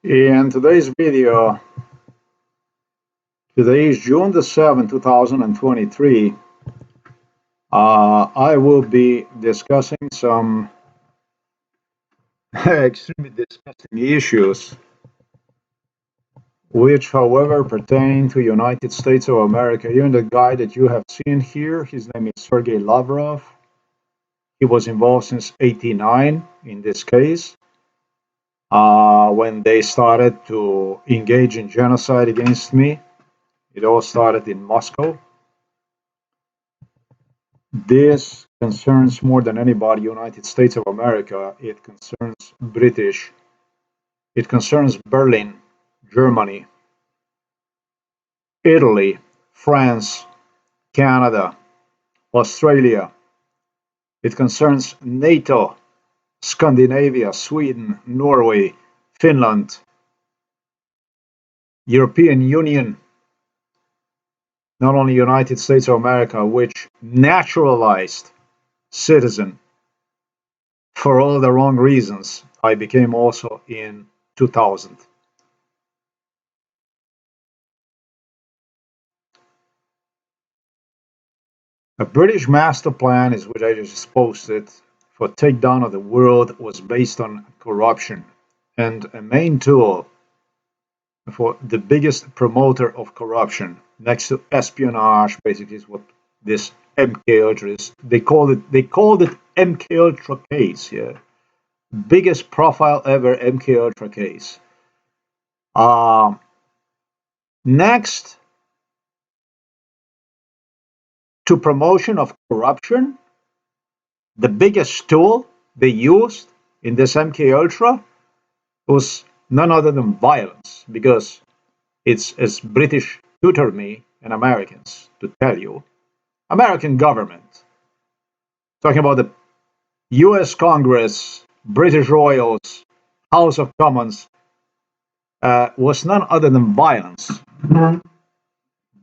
In today's video, today is June the 7th, 2023. I will be discussing some extremely disgusting issues, which, however, pertain to United States of America. Even the guy that you have seen here, his name is Sergei Lavrov. He was involved since '89 in this case. When they started to engage in genocide against me. It all started in Moscow. This concerns more than anybody United States of America. It concerns British. It concerns Berlin, Germany, Italy, France, Canada, Australia. It concerns NATO, Scandinavia, Sweden, Norway, Finland, European Union, not only United States of America, which naturalized citizen for all the wrong reasons. I became also in 2000. A British master plan is what I just posted for takedown of the world was based on corruption, and a main tool for the biggest promoter of corruption next to espionage basically is what this MK Ultra is. They called it MK Ultra case, yeah. Biggest profile ever MK Ultra case. Next to promotion of corruption, the biggest tool they used in this MK Ultra was none other than violence, because it's as British tutor me and Americans to tell you, American government, talking about the US Congress, British Royals, House of Commons, was none other than violence.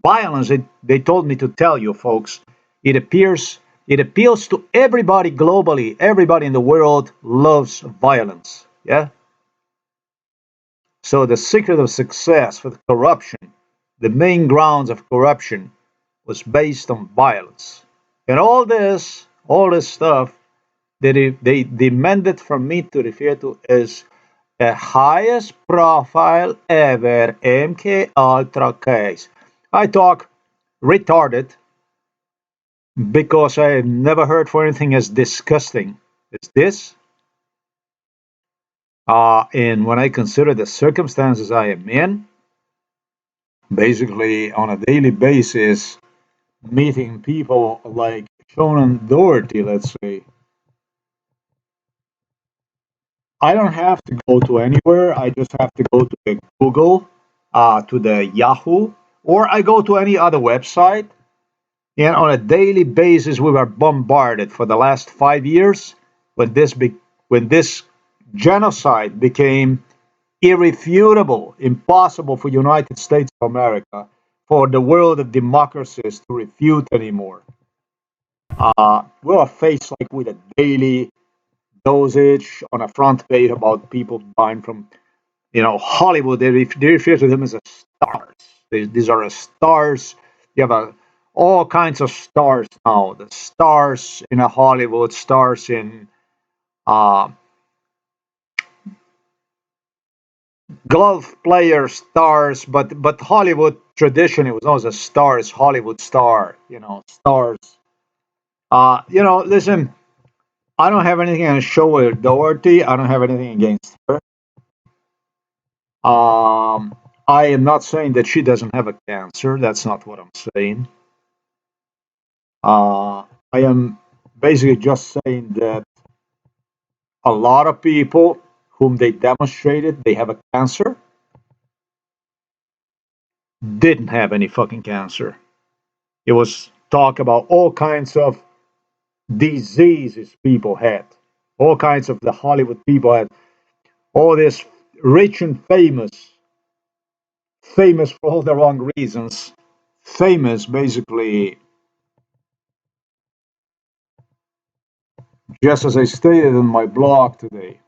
Violence, they told me to tell you folks, it appeals to everybody globally. Everybody in the world loves violence. Yeah. So the secret of success for the corruption, the main grounds of corruption, was based on violence. And all this stuff, they demanded from me to refer to as the highest profile ever MK Ultra case. I talk retarded because I have never heard for anything as disgusting as this. And when I consider the circumstances I am in, basically on a daily basis, meeting people like Shonan Doherty, let's say, I don't have to go to anywhere. I just have to go to the Google, to the Yahoo, or I go to any other website. And on a daily basis, we were bombarded for the last 5 years when this genocide became irrefutable, impossible for United States of America, for the world of democracies to refute anymore. We are faced like with a daily dosage on a front page about people buying from, Hollywood. They refer to them as stars. These are stars. You have all kinds of stars now. The stars in a Hollywood, stars in golf player stars, but Hollywood tradition, it was always a stars, Hollywood star, stars. Listen, I don't have anything on show with Doherty. I don't have anything against her. I am not saying that she doesn't have a cancer. That's not what I'm saying. I am basically just saying that a lot of people whom they demonstrated they have a cancer didn't have any fucking cancer. It was talk about all kinds of diseases people had, all kinds of the Hollywood people had, all this rich and famous for all the wrong reasons, famous basically, just as I stated in my blog today.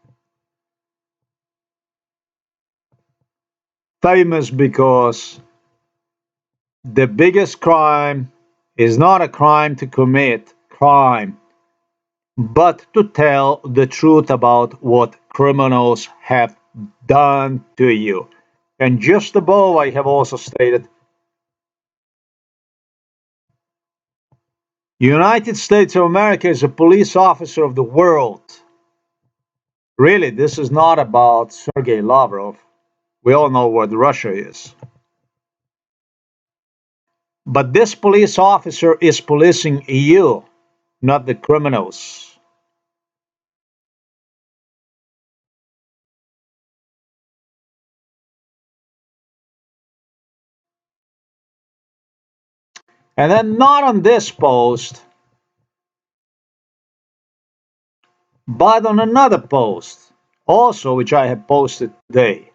Famous because the biggest crime is not a crime to commit crime, but to tell the truth about what criminals have done to you. And just above, I have also stated United States of America is a police officer of the world. Really, this is not about Sergei Lavrov. We all know what Russia is. But this police officer is policing you, not the criminals. And then not on this post, but on another post, also which I have posted today.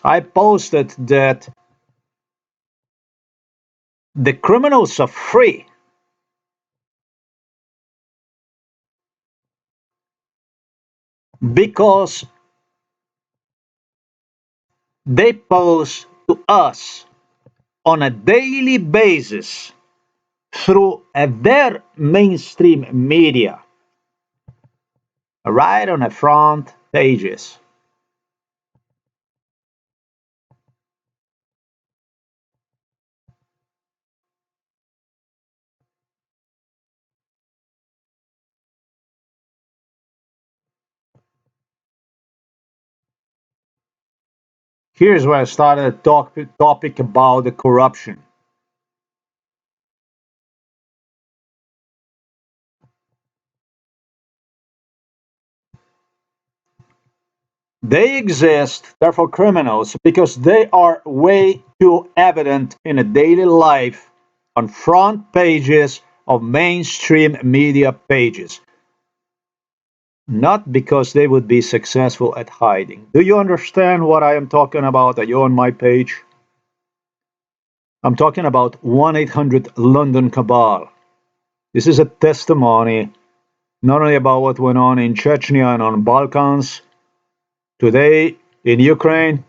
I posted that the criminals are free because they pose to us on a daily basis through their mainstream media, right on the front pages. Here's where I started a topic about the corruption. They exist, therefore criminals, because they are way too evident in a daily life on front pages of mainstream media pages. Not because they would be successful at hiding. Do you understand what I am talking about? Are you on my page? I'm talking about 1-800 London Cabal. This is a testimony not only about what went on in Chechnya and on Balkans, today in Ukraine.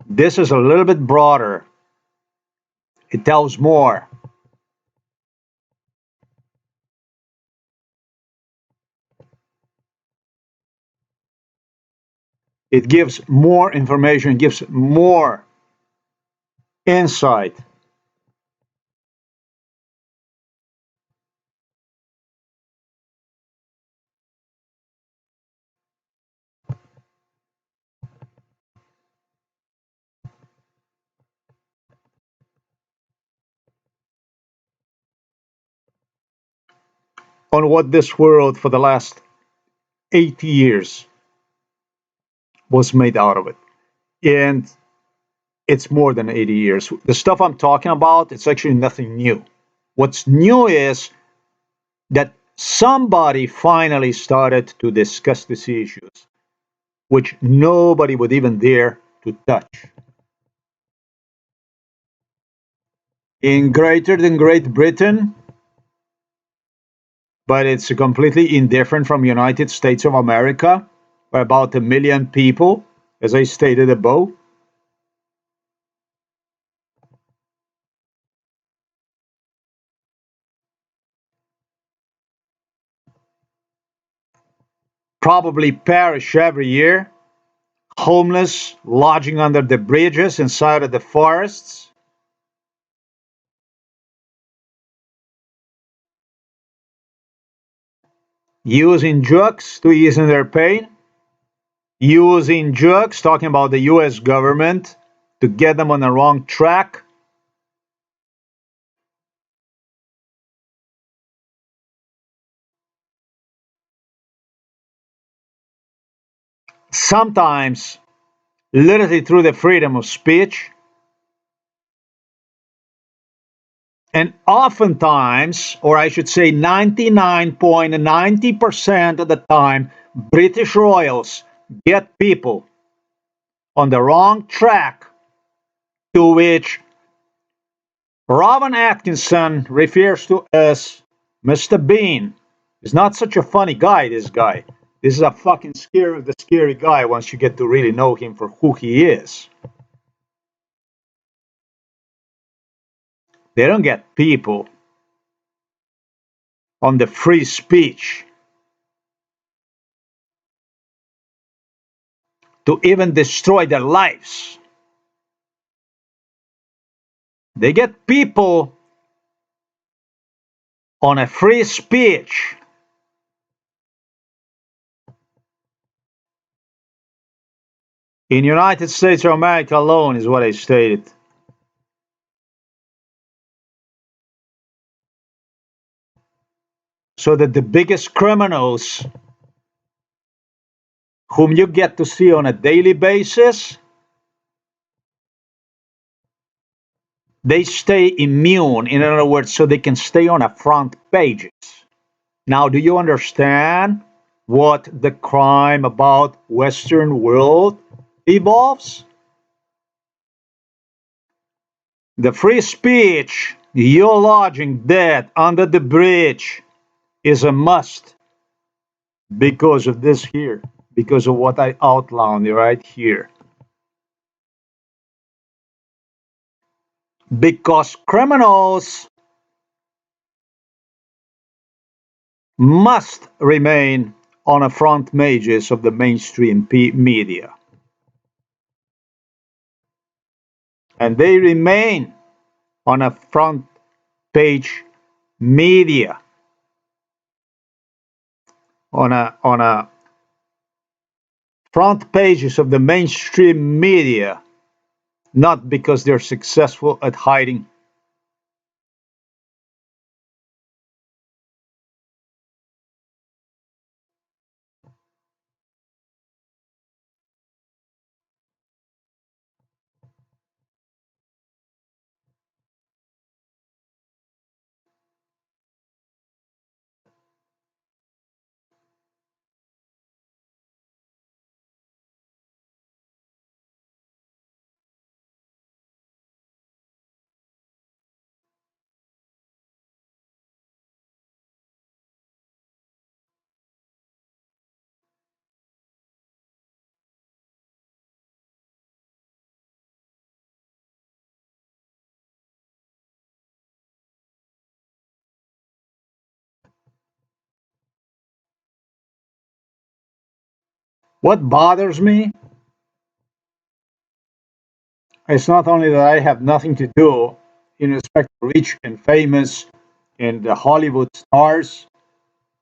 This is a little bit broader. It tells more. It gives more information, gives more insight. On what this world for the last 80 years was made out of it. And it's more than 80 years. The stuff I'm talking about, it's actually nothing new. What's new is that somebody finally started to discuss these issues, which nobody would even dare to touch. In greater than Great Britain, but it's completely indifferent from United States of America, where about 1 million people, as I stated above. Probably perish every year, homeless, lodging under the bridges inside of the forests, using drugs to ease in their pain, using drugs, talking about the US government, to get them on the wrong track. Sometimes, literally through the freedom of speech, and oftentimes, or I should say 99.90% of the time, British royals get people on the wrong track, to which Robin Atkinson refers to as Mr. Bean is not such a funny guy, this guy. This is a fucking scary guy once you get to really know him for who he is. They don't get people on the free speech to even destroy their lives. They get people on a free speech in United States of America alone, is what I stated. So that the biggest criminals whom you get to see on a daily basis, they stay immune. In other words, so they can stay on a front pages. Now, do you understand what the crime about Western world involves? The free speech, you're lodging dead under the bridge, is a must because of this here, because of what I outlined right here. Because criminals must remain on the front pages of the mainstream media. And they remain on a front page media, on a front pages of the mainstream media, not because they're successful at hiding. What bothers me is not only that I have nothing to do in respect to rich and famous and the Hollywood stars,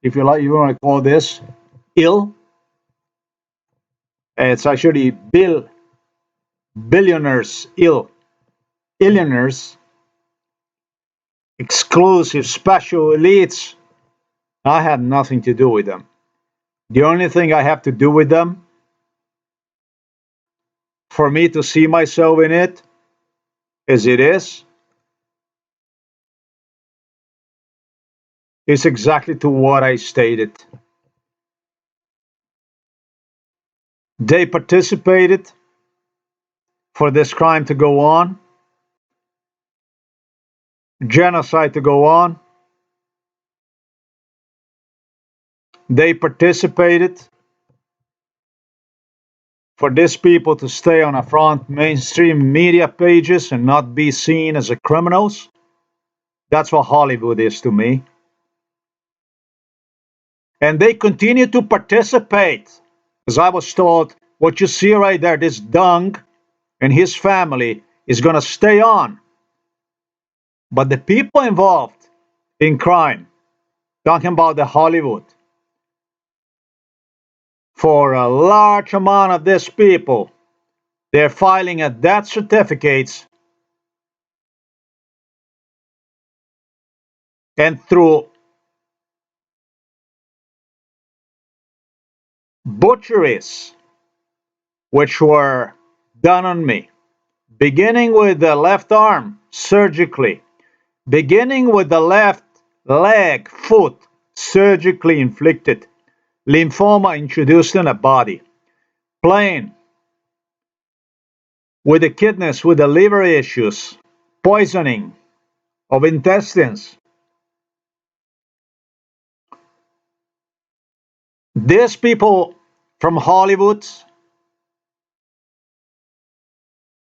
if you like, you want to call this ill. It's actually billionaires ill, billionaires, exclusive, special elites. I have nothing to do with them. The only thing I have to do with them, for me to see myself in it, as it is exactly to what I stated. They participated for this crime to go on, genocide to go on. They participated for these people to stay on the front mainstream media pages and not be seen as criminals. That's what Hollywood is to me. And they continue to participate. As I was told, what you see right there, this dung and his family is going to stay on. But the people involved in crime, talking about the Hollywood, for a large amount of these people, they're filing a death certificates, and through butcheries which were done on me, beginning with the left arm surgically, beginning with the left leg, foot surgically inflicted, lymphoma introduced in the body, playing with the kidneys, with the liver issues, poisoning of intestines, These people from Hollywood,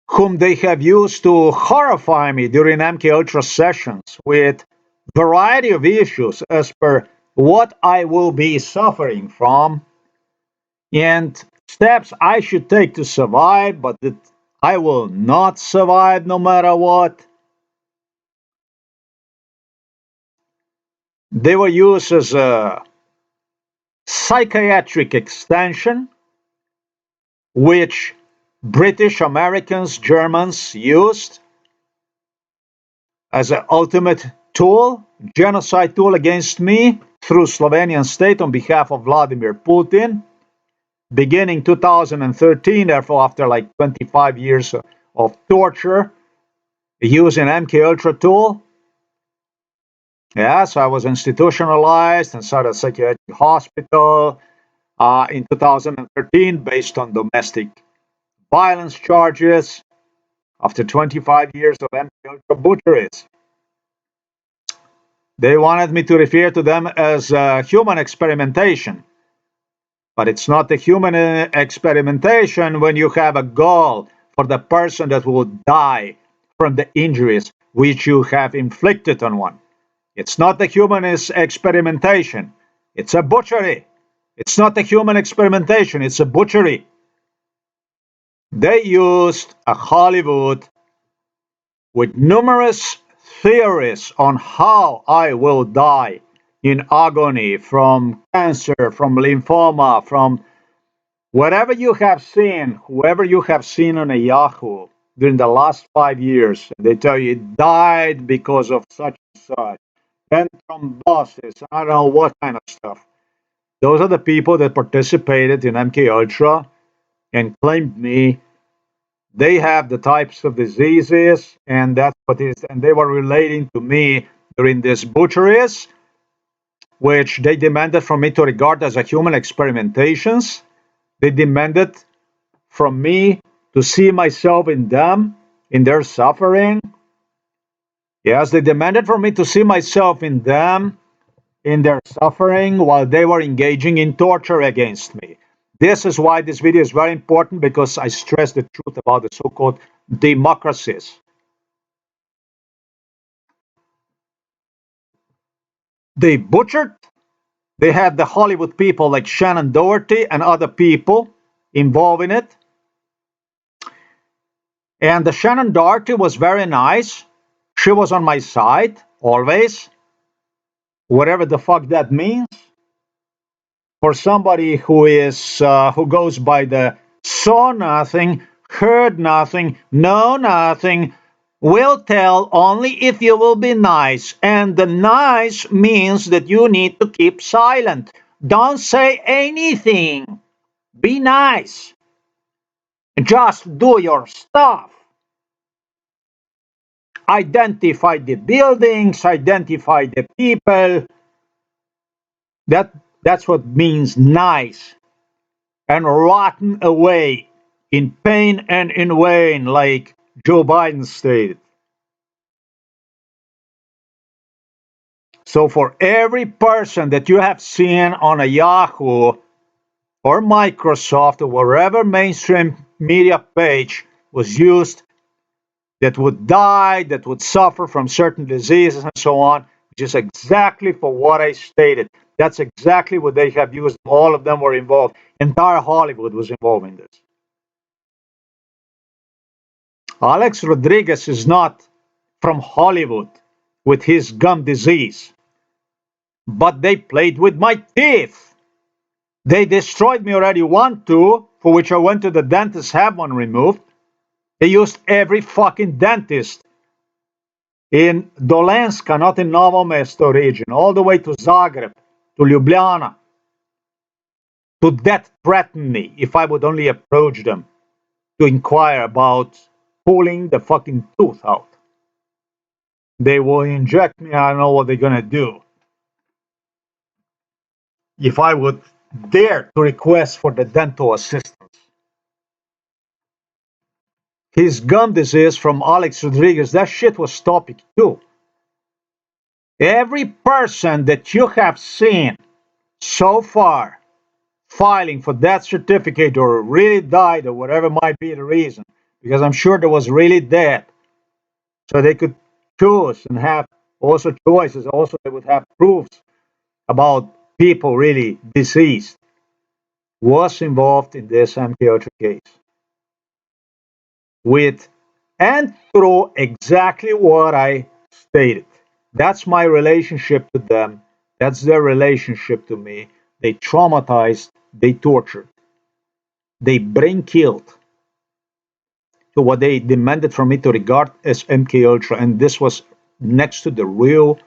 whom they have used to horrify me during MKUltra sessions with variety of issues as per what I will be suffering from and steps I should take to survive, but that I will not survive no matter what. They were used as a psychiatric extension, which British, Americans, Germans used as an ultimate tool, genocide tool against me through Slovenian state on behalf of Vladimir Putin, beginning 2013, therefore after like 25 years of torture, using MKUltra tool. Yes, I was institutionalized inside a psychiatric hospital in 2013 based on domestic violence charges after 25 years of MKUltra butcheries. They wanted me to refer to them as human experimentation. But it's not a human experimentation when you have a goal for the person that will die from the injuries which you have inflicted on one. It's not a human experimentation. It's a butchery. It's not a human experimentation. It's a butchery. They used a Hollywood with numerous theories on how I will die in agony from cancer, from lymphoma, from whatever you have seen, whoever you have seen on a Yahoo during the last 5 years. They tell you it died because of such and such, and thrombosis, I don't know what kind of stuff. Those are the people that participated in MKUltra and claimed me. They have the types of diseases, and that's what it is. And they were relating to me during these butcheries, which they demanded from me to regard as a human experimentations. They demanded from me to see myself in them, in their suffering. Yes, they demanded from me to see myself in them, in their suffering, while they were engaging in torture against me. This is why this video is very important, because I stress the truth about the so-called democracies. They butchered. They had the Hollywood people like Shannon Doherty and other people involved in it. And the Shannon Doherty was very nice. She was on my side, always. Whatever the fuck that means. For somebody who goes by the saw nothing, heard nothing, know nothing, will tell only if you will be nice. And the nice means that you need to keep silent. Don't say anything. Be nice. Just do your stuff. Identify the buildings, identify the people. That's what means nice. And rotten away in pain and in vain, like Joe Biden stated. So for every person that you have seen on a Yahoo or Microsoft or wherever mainstream media page was used that would die, that would suffer from certain diseases and so on, which is exactly for what I stated. That's exactly what they have used. All of them were involved. Entire Hollywood was involved in this. Alex Rodriguez is not from Hollywood with his gum disease, but they played with my teeth. They destroyed me already one tooth, for which I went to the dentist, have one removed. They used every fucking dentist in Dolenska, not in Novo Mesto region, all the way to Zagreb, to Ljubljana, to death threaten me if I would only approach them to inquire about pulling the fucking tooth out. They will inject me, I don't know what they're gonna do. If I would dare to request for the dental assistance. His gum disease from Alex Rodriguez, that shit was topic too. Every person that you have seen so far filing for death certificate or really died or whatever might be the reason, because I'm sure there was really dead. So they could choose and have also choices. Also, they would have proofs about people really deceased was involved in this MKUltra case with and through exactly what I stated. That's my relationship to them. That's their relationship to me. They traumatized, they tortured, they brain killed to what they demanded from me to regard as MKUltra, and this was next to the real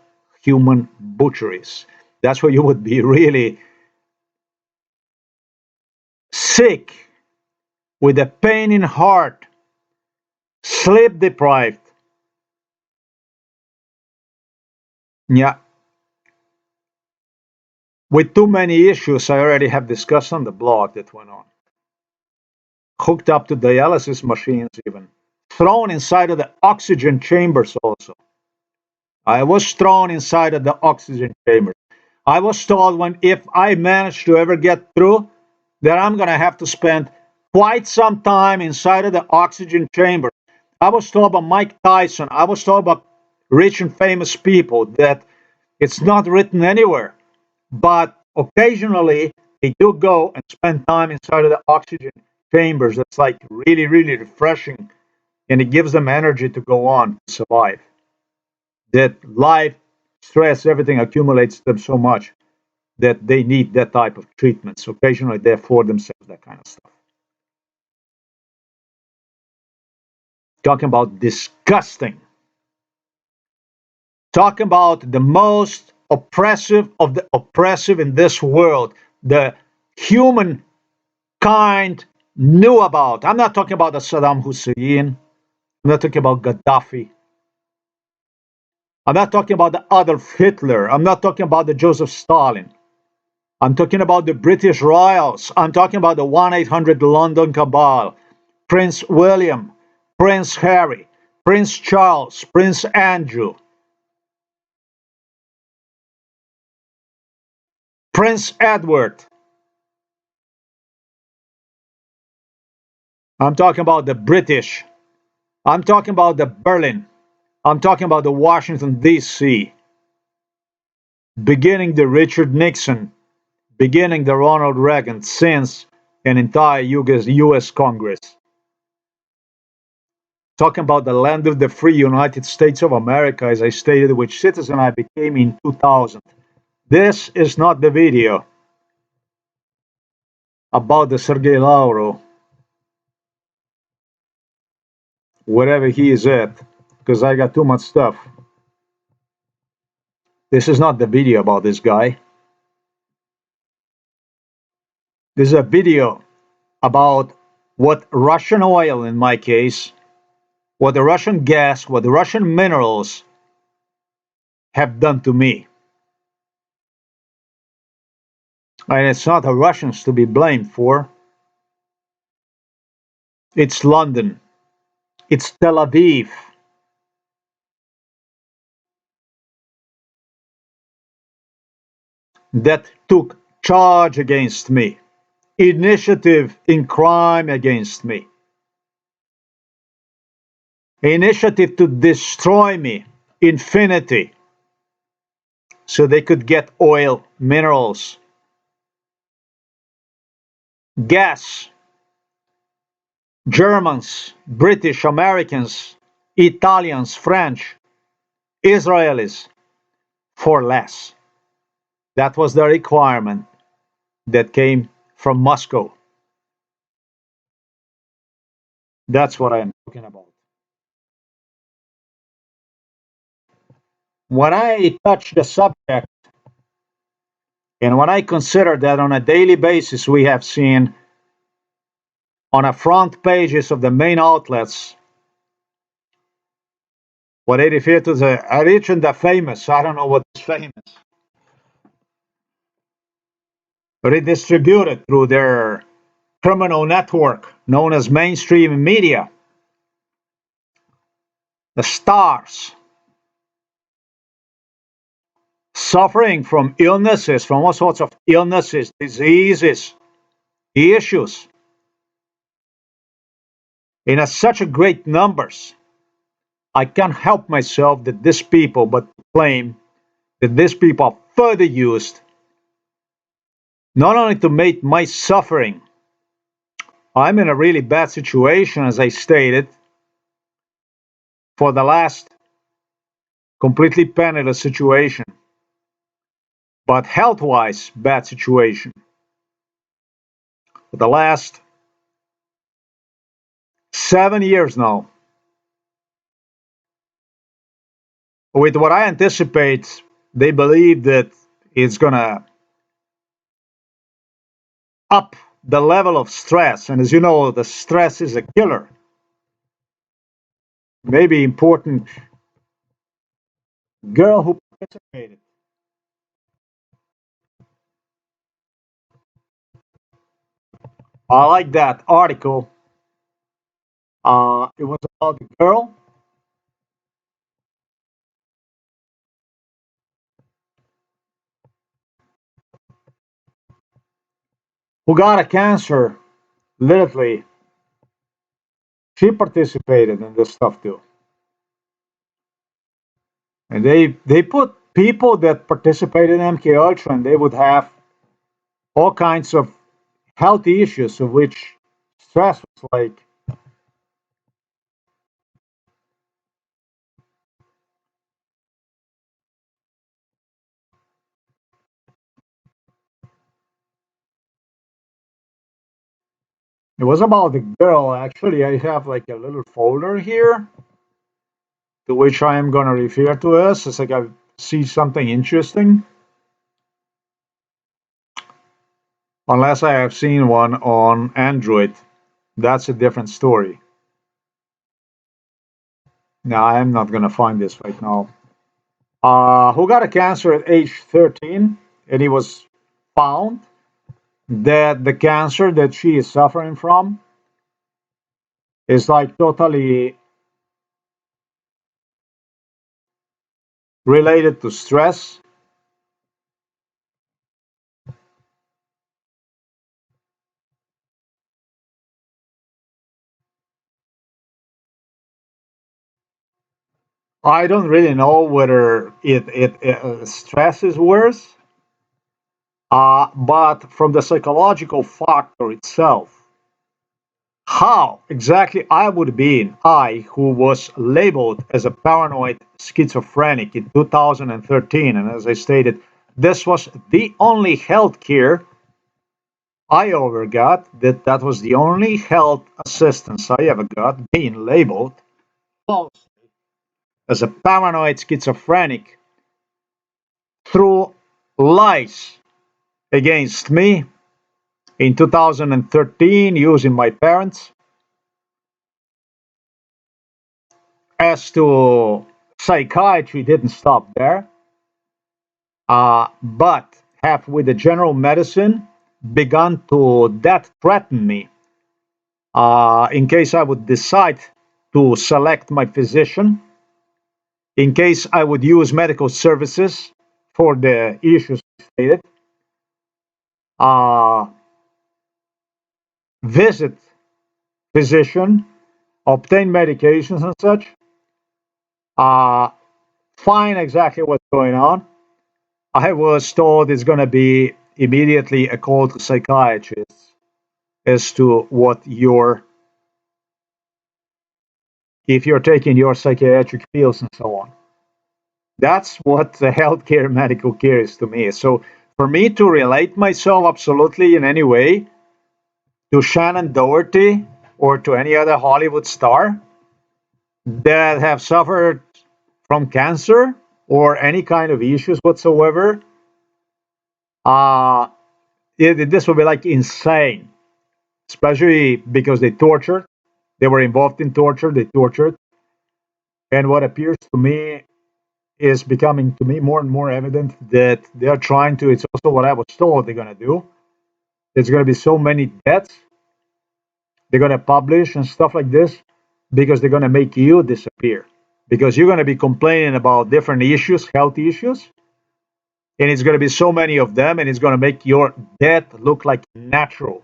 human butcheries. That's where you would be really sick with a pain in heart, sleep deprived. Yeah, with too many issues I already have discussed on the blog that went on. Hooked up to dialysis machines even. Thrown inside of the oxygen chambers also. I was thrown inside of the oxygen chambers. I was told when if I managed to ever get through, that I'm gonna have to spend quite some time inside of the oxygen chamber. I was told by Mike Tyson, I was told by rich and famous people that it's not written anywhere. But occasionally they do go and spend time inside of the oxygen chambers. That's like really, really refreshing, and it gives them energy to go on, survive. That life, stress, everything accumulates them so much that they need that type of treatment. So occasionally they afford themselves that kind of stuff. Talking about disgusting. Talking about the most oppressive of the oppressive in this world. The human kind knew about. I'm not talking about the Saddam Hussein. I'm not talking about Gaddafi. I'm not talking about the Adolf Hitler. I'm not talking about the Joseph Stalin. I'm talking about the British Royals. I'm talking about the 1-800 London Cabal. Prince William, Prince Harry, Prince Charles, Prince Andrew, Prince Edward. I'm talking about the British. I'm talking about the Berlin. I'm talking about the Washington, D.C. Beginning the Richard Nixon, beginning the Ronald Reagan, since an entire US Congress. Talking about the land of the free United States of America, as I stated, which citizen I became in 2000. This is not the video about the Sergei Lavrov, wherever he is at, because I got too much stuff. This is not the video about this guy. This is a video about what Russian oil, in my case, what the Russian gas, what the Russian minerals have done to me. And it's not the Russians to be blamed for. It's London. It's Tel Aviv. That took charge against me. Initiative in crime against me. Initiative to destroy me. Infinity. So they could get oil, minerals, gas. Germans, British, Americans, Italians, French, Israelis, for less. That was the requirement that came from Moscow. That's what I'm talking about. When I touch the subject, and when I consider that on a daily basis we have seen on the front pages of the main outlets what they refer to the rich and the famous, I don't know what is famous, redistributed through their criminal network known as mainstream media, the stars, suffering from illnesses, from all sorts of illnesses, diseases, the issues in such a great numbers. I can't help myself that these people but claim that these people are further used not only to make my suffering. I'm in a really bad situation, as I stated, for the last completely penniless situation, but health-wise, bad situation. For the last 7 years now, with what I anticipate, they believe that it's gonna up the level of stress. And as you know, the stress is a killer. Maybe important girl who participated. I like that article. It was about the girl who got a cancer. Literally, she participated in this stuff too. And they put people that participate in MK Ultra, and they would have all kinds of healthy issues, of which stress was like. It was about the girl. Actually, I have like a little folder here to which I am going to refer to as. It's like I see something interesting. Unless I have seen one on Android. That's a different story. Now, I'm not going to find this right now. Who got a cancer at age 13, and he was found that the cancer that she is suffering from is like totally related to stress. I don't really know whether stress is worse, but from the psychological factor itself, how exactly I would be, I who was labeled as a paranoid schizophrenic in 2013, and as I stated, this was the only health care I ever got, that was the only health assistance I ever got, being labeled as a paranoid schizophrenic through lies against me in 2013 using my parents. As to psychiatry, didn't stop there, but have with the general medicine begun to that threaten me in case I would decide to select my physician, in case I would use medical services for the issues stated, uh, visit physician, obtain medications and such, uh, find exactly what's going on. I was told it's going to be immediately a call to psychiatrists as to what if you're taking your psychiatric pills and so on. That's what the healthcare medical care is to me. So for me to relate myself absolutely in any way to Shannon Doherty or to any other Hollywood star that have suffered from cancer or any kind of issues whatsoever, this would be like insane, especially because they tortured. They were involved in torture. They tortured. And what appears to me is becoming to me more and more evident that they're trying to, it's also what I was told they're going to do. There's going to be so many deaths they're going to publish and stuff like this because they're going to make you disappear. Because you're going to be complaining about different issues, health issues, and it's going to be so many of them, and it's going to make your death look like natural.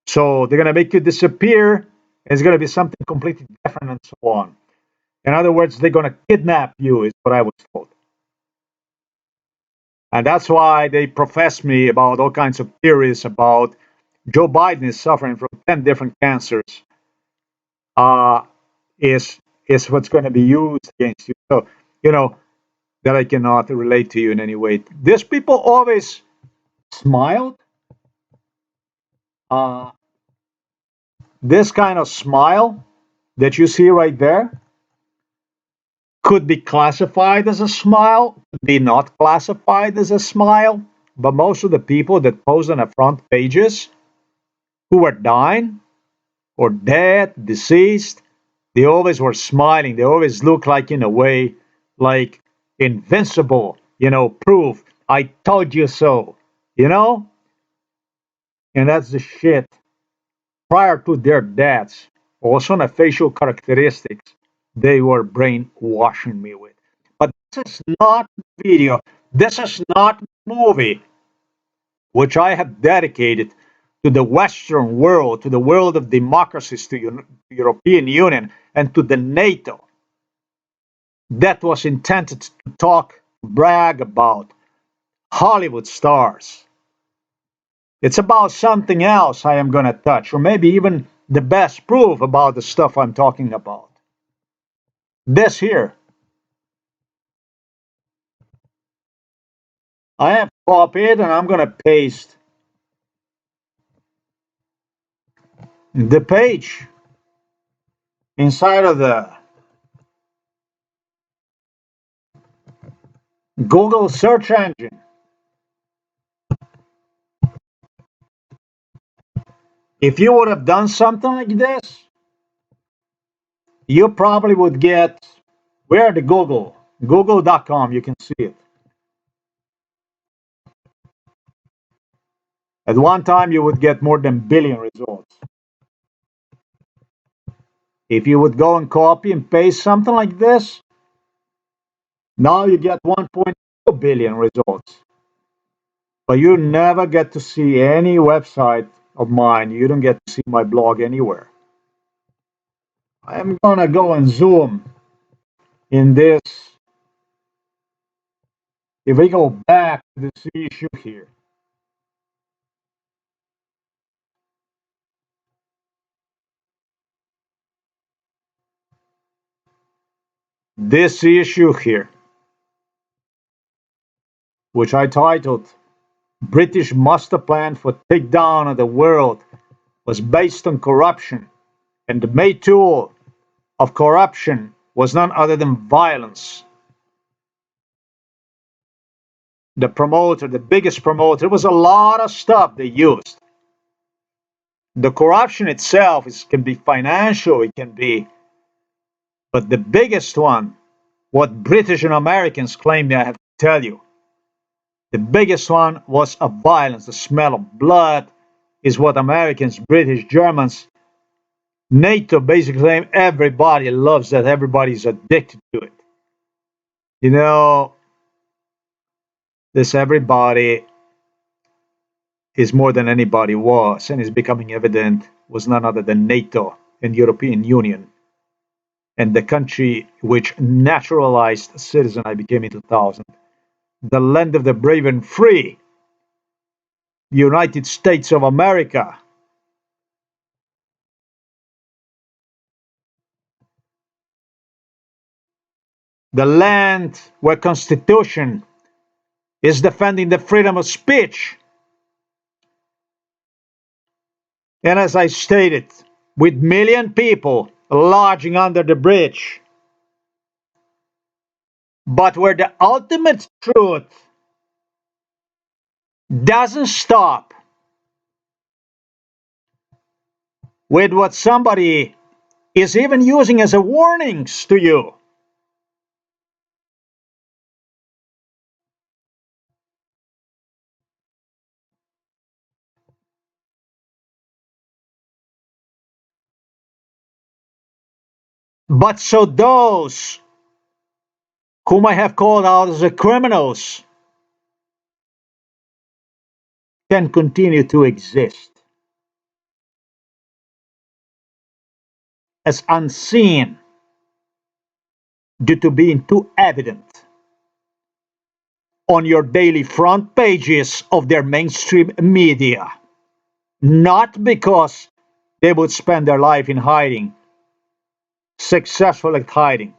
So they're going to make you disappear. It's going to be something completely different and so on. In other words, they're going to kidnap you, is what I was told. And that's why they profess me about all kinds of theories about Joe Biden is suffering from 10 different cancers, uh, is, is what's going to be used against you. So, you know, that I cannot relate to you in any way. These people always smiled. Uh, this kind of smile that you see right there could be classified as a smile, could be not classified as a smile. But most of the people that pose on the front pages who are dying or dead, deceased, they always were smiling. They always look like, in a way, like invincible, proof. I told you so, you know? And that's the shit. Prior to their deaths, also on the facial characteristics, they were brainwashing me with. But this is not video. This is not movie, which I have dedicated to the Western world, to the world of democracies, to the European Union, and to the NATO. That was intended to talk, brag about Hollywood stars. It's about something else I am going to touch, or maybe even the best proof about the stuff I'm talking about. This here. I have copied and I'm going to paste the page inside of the Google search engine. If you would have done something like this, you probably would get, where the Google? Google.com, you can see it. At one time, you would get more than billion results. If you would go and copy and paste something like this, now you get 1.2 billion results. But you never get to see any website of mine. You don't get to see my blog anywhere. I'm gonna go and zoom in this. If we go back to this issue here, this issue here, which I titled British Master Plan for Takedown of the World, was based on corruption, and the main tool of corruption was none other than violence. The promoter, the biggest promoter, it was a lot of stuff they used. The corruption itself can be financial, it can be, but the biggest one, what British and Americans claim, I have to tell you, the biggest one was of violence. The smell of blood is what Americans, British, Germans, NATO basically claim everybody loves that, everybody's addicted to it. This everybody is more than anybody was, and is becoming evident, was none other than NATO and European Union, and the country which naturalized a citizen I became in 2000, the land of the brave and free, United States of America. The land where Constitution is defending the freedom of speech. And as I stated, with million people lodging under the bridge, but where the ultimate truth doesn't stop with what somebody is even using as a warnings to you. But so those whom I have called out as the criminals can continue to exist. as unseen due to being too evident on your daily front pages of their mainstream media, not because they would spend their life in hiding, successful at hiding.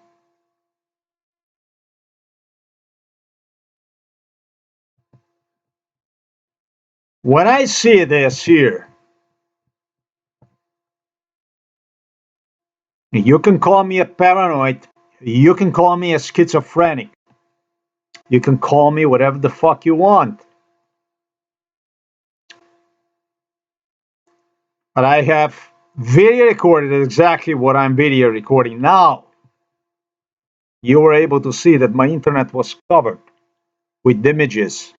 When I see this here, you can call me a paranoid, you can call me a schizophrenic, you can call me whatever the fuck you want. But I have video recorded exactly what I'm video recording now. You were able to see that my internet was covered with images.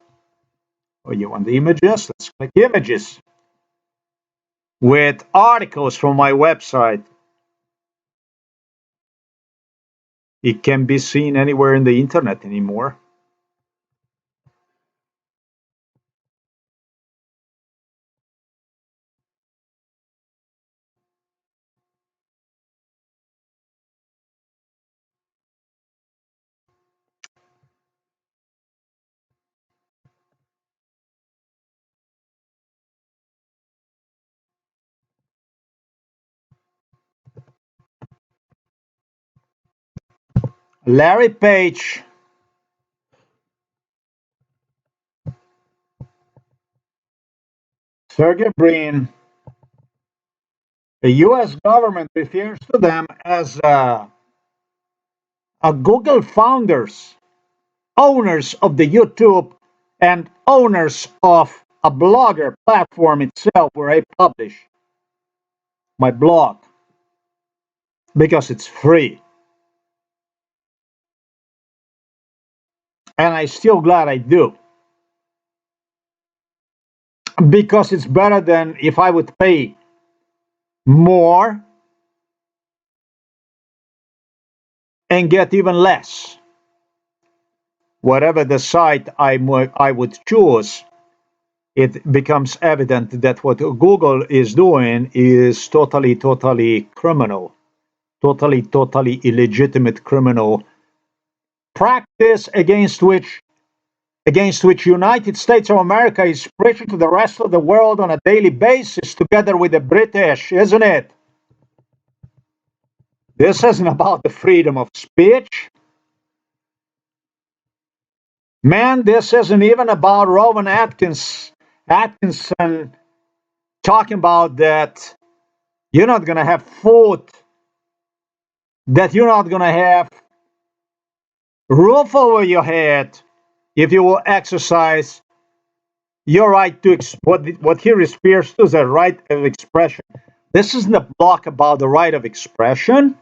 Oh, you want the images? Let's click images. With articles from my website. It can be seen anywhere in the internet anymore. Larry Page, Sergey Brin, the US government refers to them as a Google founders, owners of the YouTube, and owners of a blogger platform itself where I publish my blog because it's free. And I'm still glad I do. Because it's better than if I would pay more and get even less. Whatever the site I would choose, it becomes evident that what Google is doing is totally criminal, totally illegitimate criminal practice against which United States of America is preaching to the rest of the world on a daily basis together with the British, isn't it? This isn't about the freedom of speech. Man, this isn't even about Rowan Atkinson talking about that you're not going to have food, that you're not going to have roof over your head if you will exercise your right to what he refers to as a right of expression. This isn't a block about the right of expression.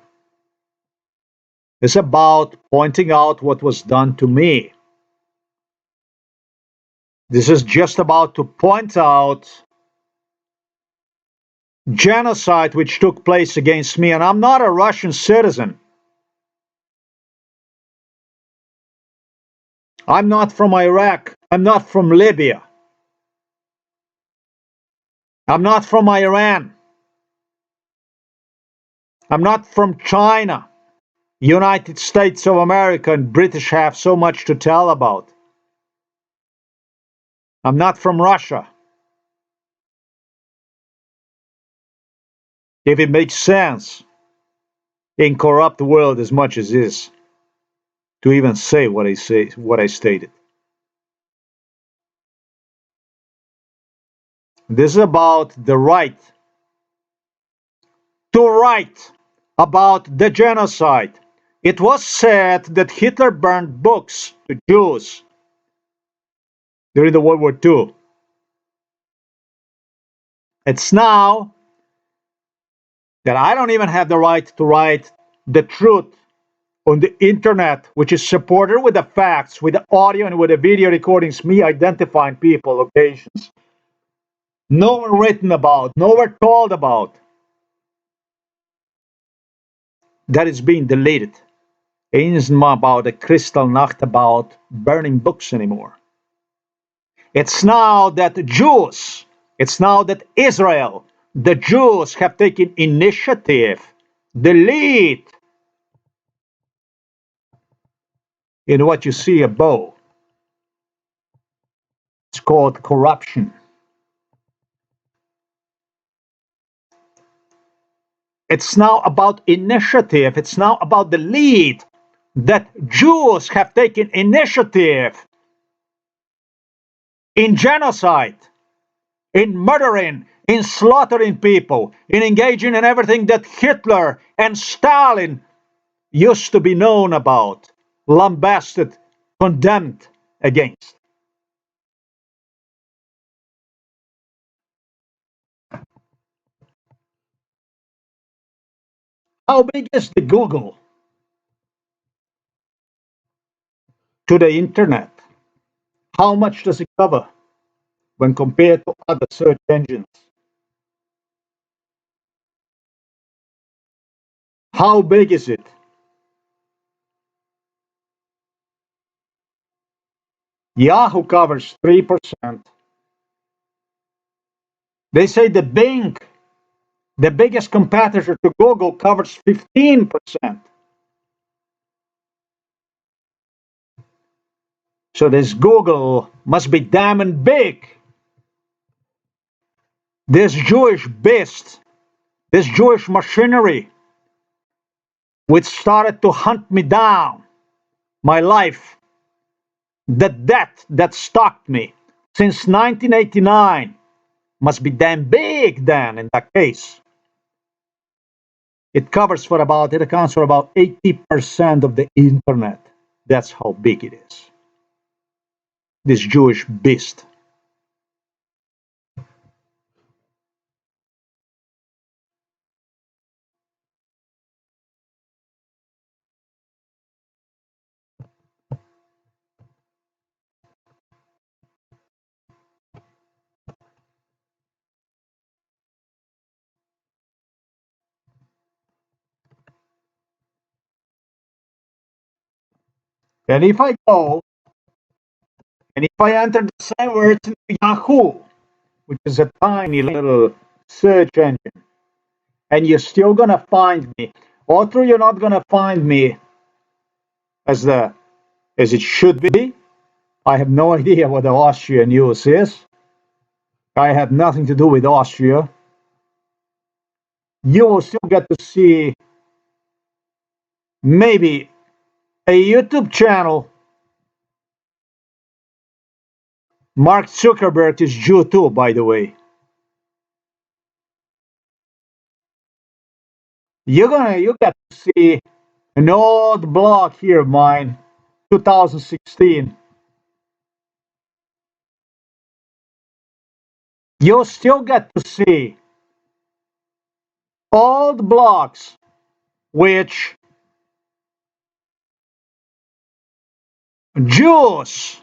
It's about pointing out what was done to me. This is just about to point out genocide which took place against me, and I'm not a Russian citizen. I'm not from Iraq. I'm not from Libya. I'm not from Iran. I'm not from China. United States of America and British have so much to tell about. I'm not from Russia. If it makes sense in corrupt world as much as is to even say what I stated. This is about the right to write about the genocide. It was said that Hitler burned books to Jews during the World War II. It's now that I don't even have the right to write the truth on the internet, which is supported with the facts, with the audio and with the video recordings, me identifying people, locations. Nowhere written about, nowhere told about. That is being deleted. It isn't about the Kristallnacht about burning books anymore. It's now that the Jews, it's now that Israel, the Jews have taken initiative delete in what you see above. It's called corruption. It's now about initiative. It's now about the lead that Jews have taken initiative in genocide, in murdering, in slaughtering people, in engaging in everything that Hitler and Stalin used to be known about, lambasted, condemned against. How big is the Google to the internet? How much does it cover when compared to other search engines? How big is it? Yahoo covers 3%. They say the Bing, the biggest competitor to Google, covers 15%. So this Google must be damn big. This Jewish beast, this Jewish machinery, which started to hunt me down, my life, the debt that stalked me since 1989, must be damn big then in that case. It accounts for about 80% of the internet. That's how big it is. This Jewish beast. And if I go and if I enter the same words into Yahoo, which is a tiny little search engine, and you're still gonna find me, although you're not gonna find me as it should be. I have no idea what the Austrian news is. I have nothing to do with Austria. You will still get to see maybe a YouTube channel. Mark Zuckerberg is Jew too, by the way. You get to see an old blog here of mine, 2016. You'll still get to see old blogs which Jews,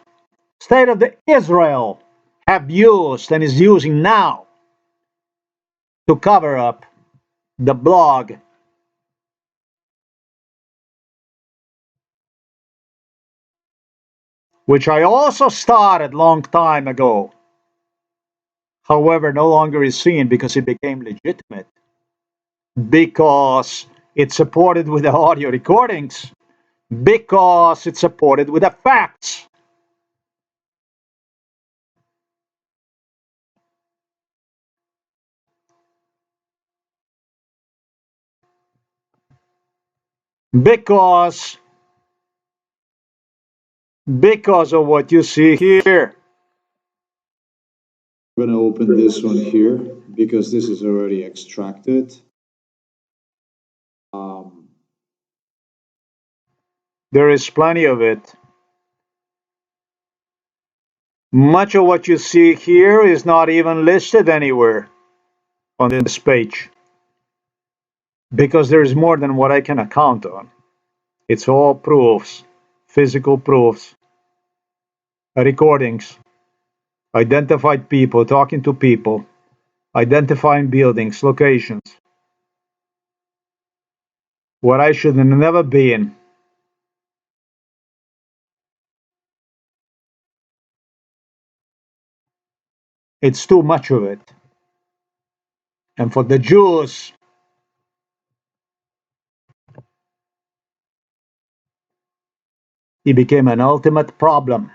state of the Israel, have used and is using now to cover up the blog which I also started long time ago. However, no longer is seen because it became legitimate. Because it's supported with the audio recordings. Because it's supported with the facts. Because of what you see here. I'm going to open this one here because this is already extracted. There is plenty of it. Much of what you see here is not even listed anywhere on this page because there is more than what I can account on. It's all proofs, physical proofs, recordings, identified people talking to people, identifying buildings, locations, where I should have never been. It's too much of it. And for the Jews He became an ultimate problem.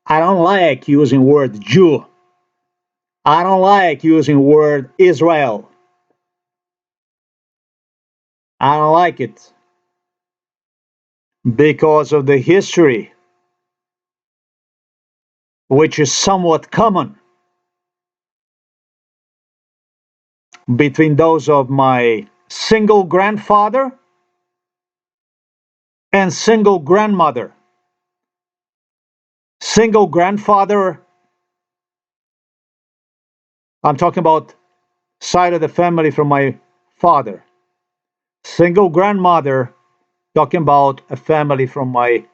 I don't like using word Jew. I don't like using word Israel. I don't like it because of the history, which is somewhat common between those of my single grandfather and single grandmother. Single grandfather, I'm talking about side of the family from my father. Single grandmother, talking about a family from my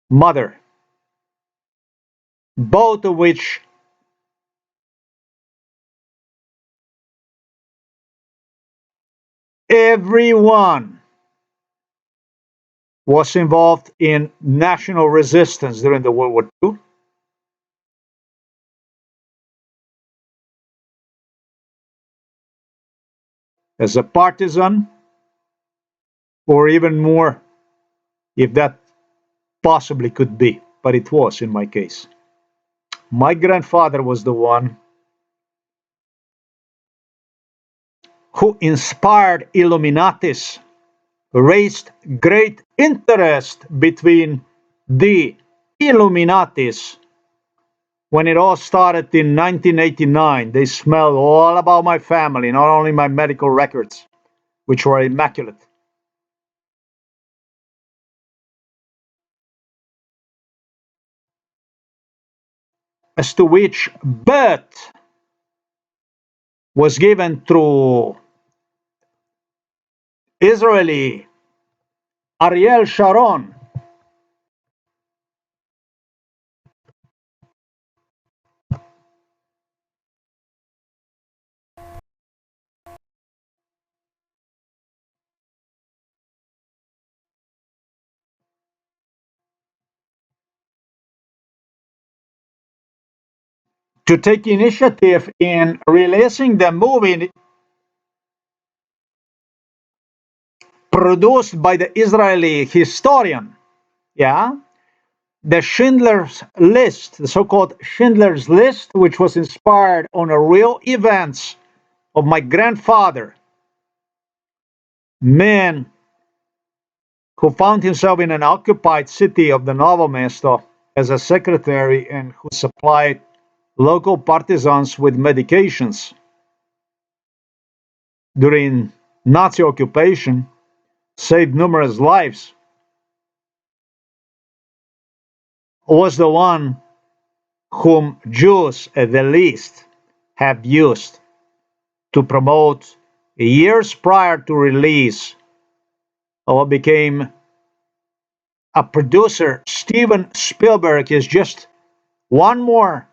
mother. Both of which everyone was involved in national resistance during the World War II. As a partisan, or even more, if that possibly could be, but it was in my case. My grandfather was the one who inspired Illuminatis, raised great interest between the Illuminatis. When it all started in 1989, they smelled all about my family, not only my medical records, which were immaculate. As to which birth was given through Israeli Ariel Sharon to take initiative in releasing the movie produced by the Israeli historian, yeah, the Schindler's List, the so-called Schindler's List, which was inspired on a real events of my grandfather, man who found himself in an occupied city of the Novo Mesto as a secretary and who supplied local partisans with medications during Nazi occupation, saved numerous lives, was the one whom Jews at the least have used to promote years prior to release of what became a producer. Steven Spielberg is just one more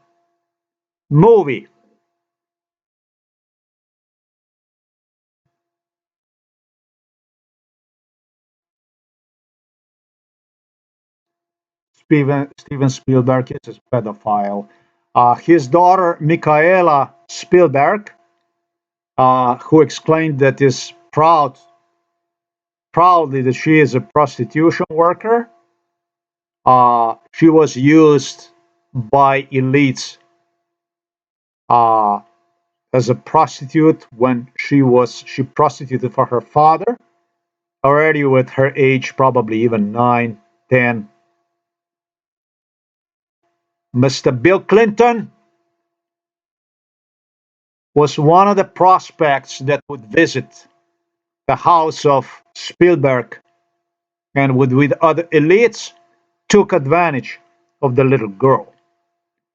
movie. Steven Spielberg is a pedophile. His daughter, Michaela Spielberg, who explained that is proudly that she is a prostitution worker. She was used by elites uh, as a prostitute when she prostituted for her father, already with her age, probably even 9, 10. Mr. Bill Clinton was one of the prospects that would visit the house of Spielberg and would, with other elites, took advantage of the little girl.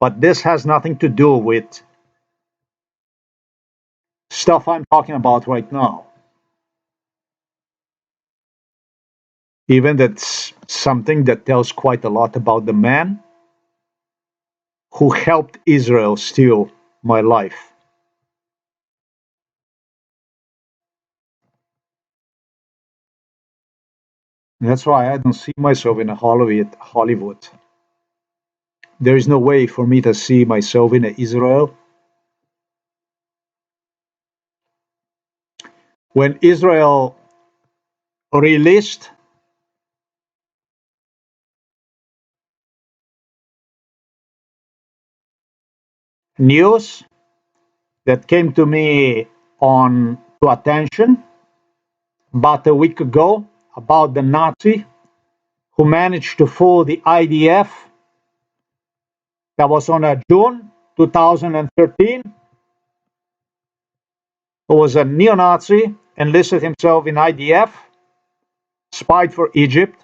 But this has nothing to do with stuff I'm talking about right now. Even that's something that tells quite a lot about the man who helped Israel steal my life. That's why I don't see myself in a Hollywood. There is no way for me to see myself in Israel. When Israel released news that came to me on to attention about a week ago about the Nazi who managed to fool the IDF, that was on June 2013, who was a neo-Nazi, enlisted himself in IDF, spied for Egypt,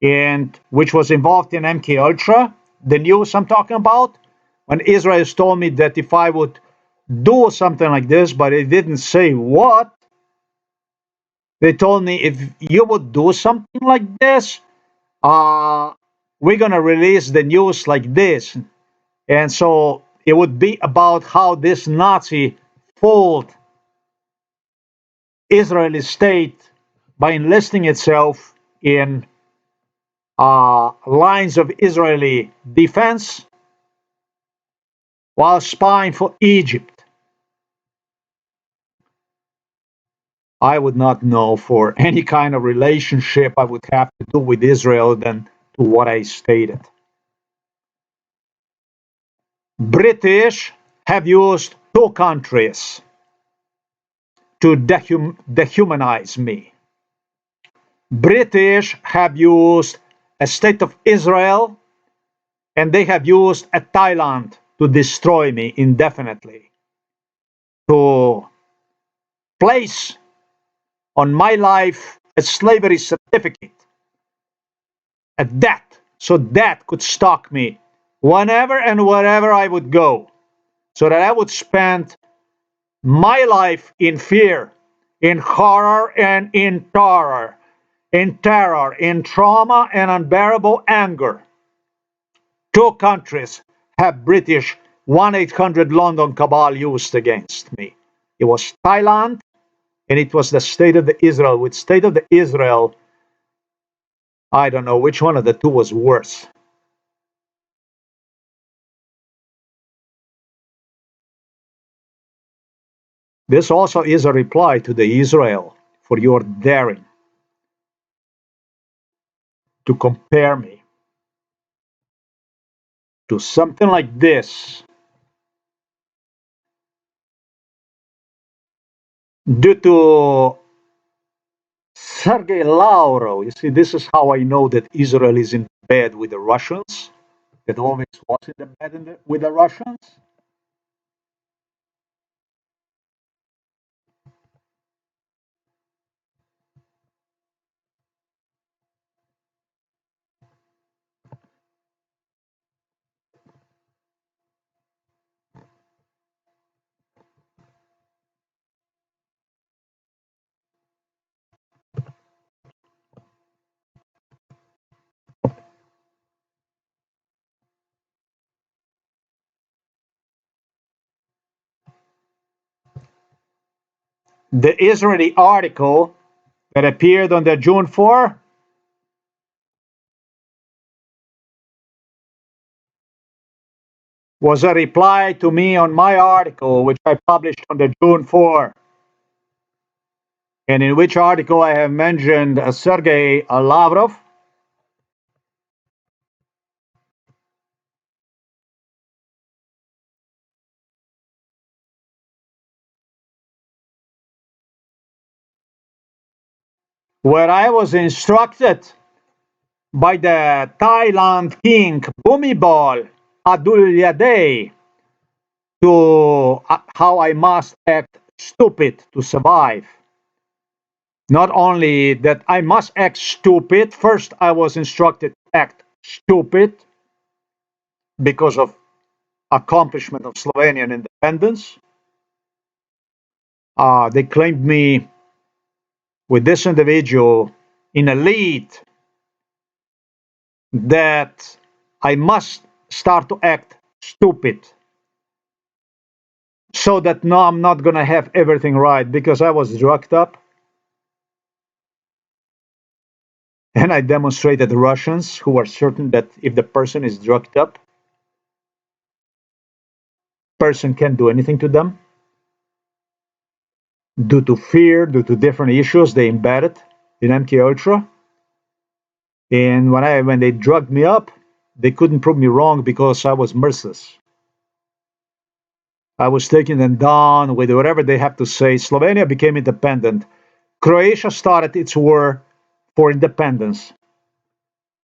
and which was involved in MK Ultra. The news I'm talking about, when Israel told me that if I would do something like this, but it didn't say what. They told me if you would do something like this, we're gonna release the news like this, and so it would be about how this Nazi fooled Israeli state by enlisting itself in lines of Israeli defense while spying for Egypt. I would not know for any kind of relationship I would have to do with Israel than to what I stated. British have used two countries to dehumanize me. British have used a state of Israel, and they have used a Thailand to destroy me indefinitely, to place on my life a slavery certificate, a debt, so that could stalk me whenever and wherever I would go, so that I would spend my life in fear, in horror, and in terror, in trauma and unbearable anger. Two countries have British 1-800 London cabal used against me. It was Thailand, and it was the State of the Israel. With State of the Israel, I don't know which one of the two was worse. This also is a reply to the Israel for your daring to compare me to something like this due to Sergei Lavrov. You see, this is how I know that Israel is in bed with the Russians, that always was in the bed with the Russians. The Israeli article that appeared on the June 4 was a reply to me on my article, which I published on the June 4, and in which article I have mentioned Sergei Lavrov, where I was instructed by the Thailand king Bhumibol Adulyadej to how I must act stupid to survive. Not only that I must act stupid, first I was instructed to act stupid because of accomplishment of Slovenian independence. They claimed me with this individual in a lead that I must start to act stupid so that no, I'm not going to have everything right because I was drugged up. And I demonstrated the Russians who are certain that if the person is drugged up, person can't do anything to them. Due to fear, due to different issues, they embedded in MK Ultra. And when they drugged me up, they couldn't prove me wrong because I was merciless. I was taking them down with whatever they have to say. Slovenia became independent. Croatia started its war for independence.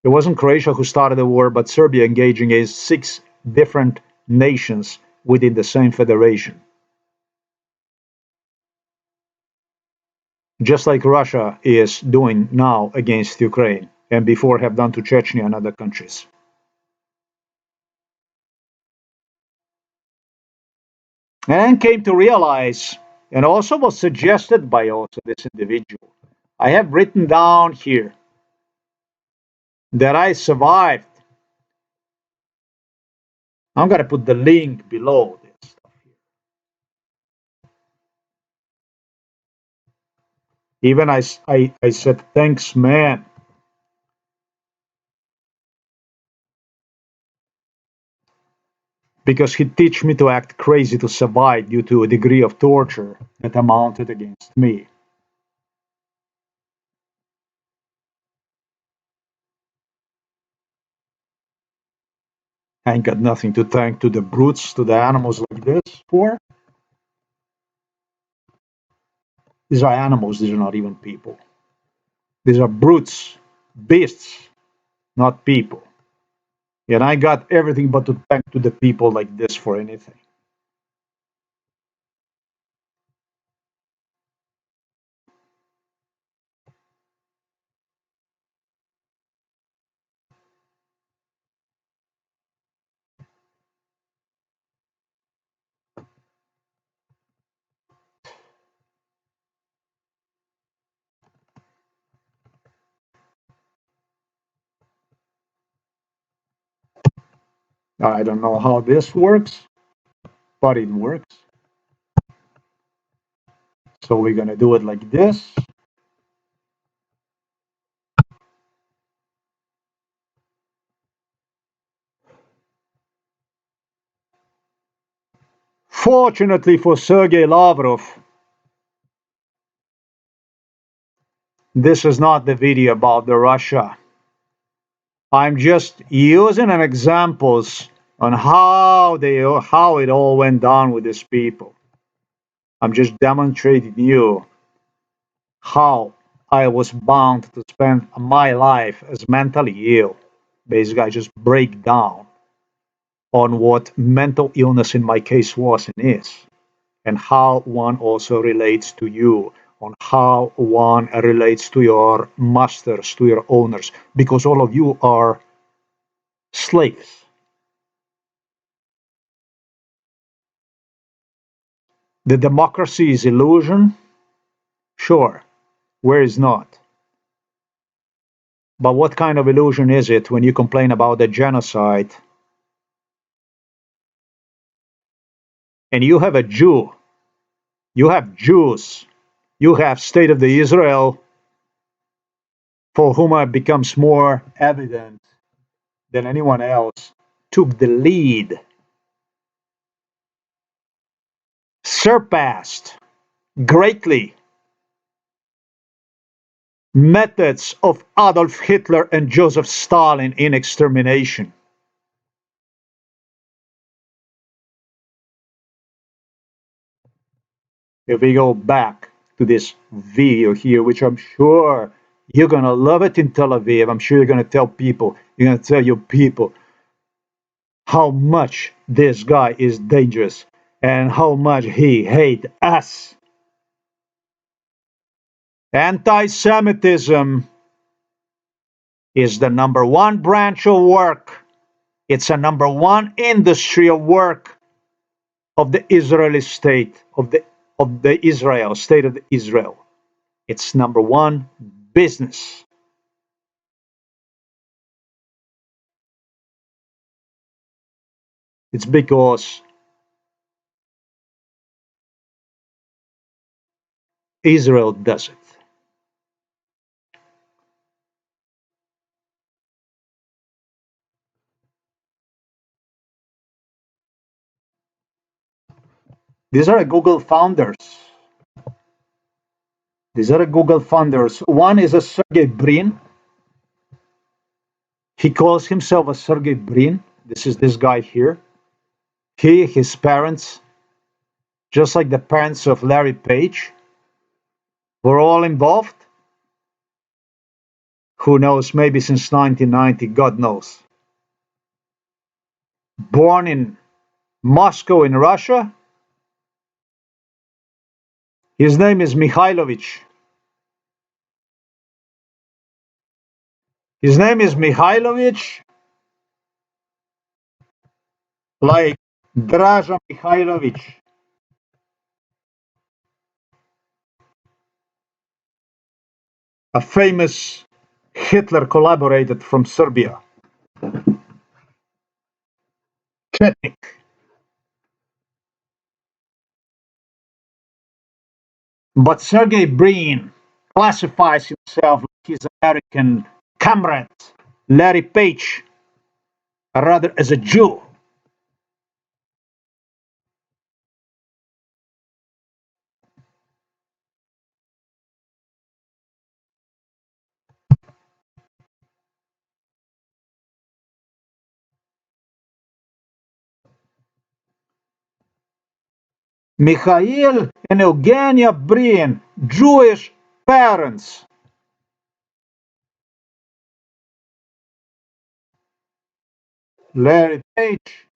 It wasn't Croatia who started the war, but Serbia engaging against 6 different nations within the same federation. Just like Russia is doing now against Ukraine, and before have done to Chechnya and other countries. And then came to realize, and also was suggested by also this individual, I have written down here that I survived. I'm going to put the link below this stuff here. Even I said, thanks, man. Because he teach me to act crazy to survive due to a degree of torture that amounted against me. I ain't got nothing to thank to the brutes, to the animals like this for. These are animals, these are not even people. These are brutes, beasts, not people. And I got everything but to thank to the people like this for anything. I don't know how this works, but it works. So we're gonna do it like this. Fortunately for Sergei Lavrov, this is not the video about the Russia. I'm just using an examples on how it all went down with these people. I'm just demonstrating you how I was bound to spend my life as mentally ill. Basically, I just break down on what mental illness in my case was and is, and how one also relates to you, on how one relates to your masters, to your owners, because all of you are slaves. The democracy is illusion, sure, where is not? But what kind of illusion is it when you complain about the genocide and you have a Jew, you have Jews, you have State of the Israel, for whom it becomes more evident than anyone else, took the lead, surpassed greatly methods of Adolf Hitler and Joseph Stalin in extermination. If we go back to this video here, which I'm sure you're going to love it in Tel Aviv, I'm sure you're going to tell people, you're going to tell your people how much this guy is dangerous and how much he hates us. Anti-Semitism is the #1 branch of work. It's a #1 industry of work of the Israeli state, of the Israel, state of Israel. It's #1 business. It's because Israel does it. These are Google founders. These are Google founders. One is a Sergey Brin. He calls himself a Sergey Brin. This is this guy here. He, his parents, just like the parents of Larry Page, were all involved. Who knows, maybe since 1990, God knows. Born in Moscow in Russia. His name is Mikhailovich. His name is Mikhailovich, like Draža Mihailovic. A famous Hitler collaborator from Serbia. Chetnik. But Sergey Brin classifies himself like his American comrade, Larry Page, rather as a Jew. Mikhail and Eugenia Brin, Jewish parents. Larry Page.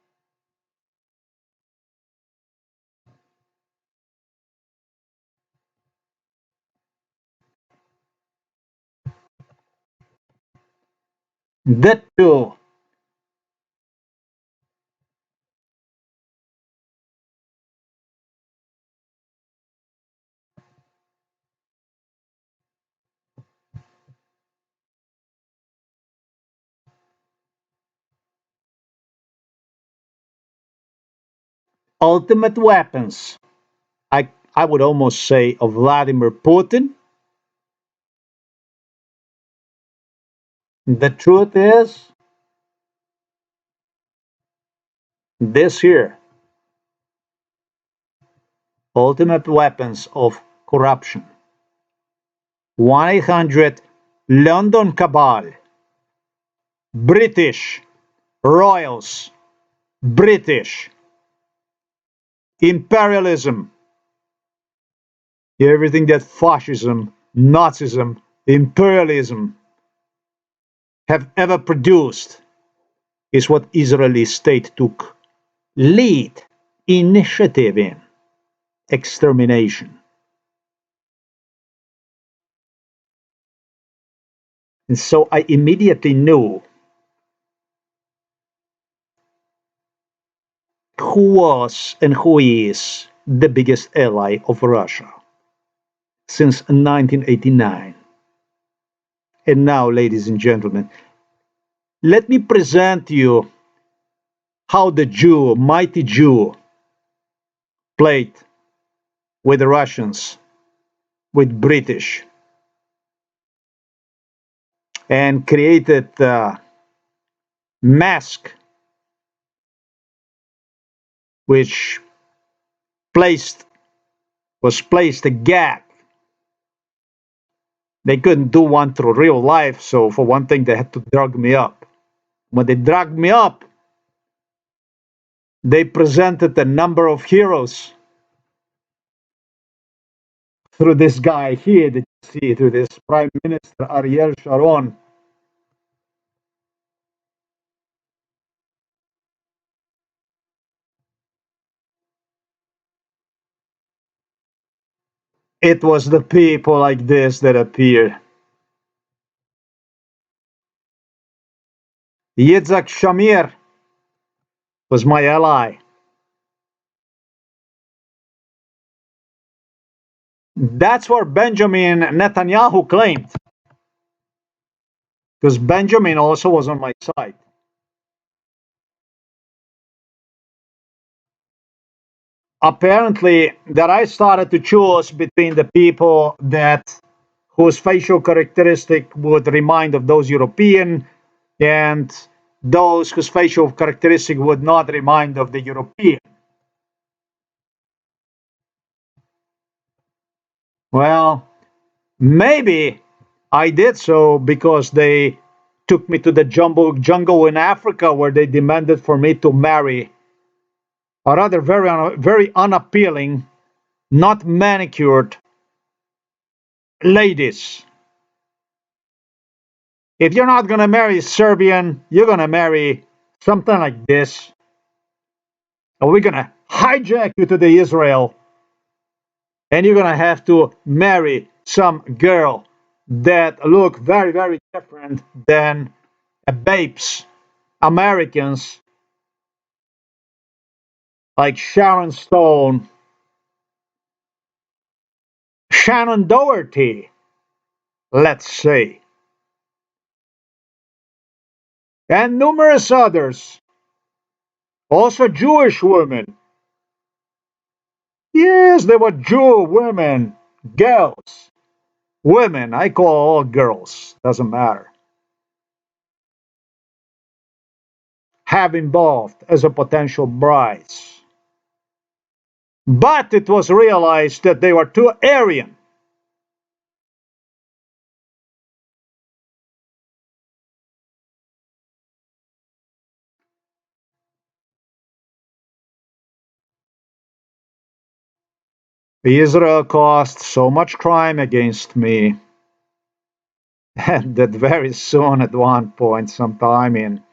That too. Ultimate weapons. I would almost say of Vladimir Putin. The truth is this here. Ultimate weapons of corruption. 1-800 London Cabal. British royals. British imperialism. Everything that fascism, Nazism, imperialism have ever produced is what Israeli state took lead initiative in. Extermination. And so I immediately knew who was and who is the biggest ally of Russia since 1989. And now, ladies and gentlemen, let me present you how the Jew, mighty Jew, played with the Russians, with British, and created a mask which was placed a gag. They couldn't do one through real life, so for one thing, they had to drag me up. When they dragged me up, they presented a number of heroes through this guy here that you see, through this Prime Minister Ariel Sharon. It was the people like this that appeared. Yitzhak Shamir was my ally. That's what Benjamin Netanyahu claimed. Because Benjamin also was on my side. Apparently, that I started to choose between the people whose facial characteristic would remind of those European and those whose facial characteristic would not remind of the European. Well, maybe I did so because they took me to the jungle in Africa where they demanded for me to marry a rather very unappealing, not manicured ladies. If you're not gonna marry Serbian, you're gonna marry something like this. And we're gonna hijack you to the Israel, and you're gonna have to marry some girl that look very different than babes, Americans like Sharon Stone, Shannon Doherty, let's say, and numerous others. Also Jewish women. Yes, they were Jew women, girls, women. I call all girls, doesn't matter. Have involved as a potential brides. But it was realized that they were too Aryan. Israel caused so much crime against me, and that very soon, at one point, sometime in,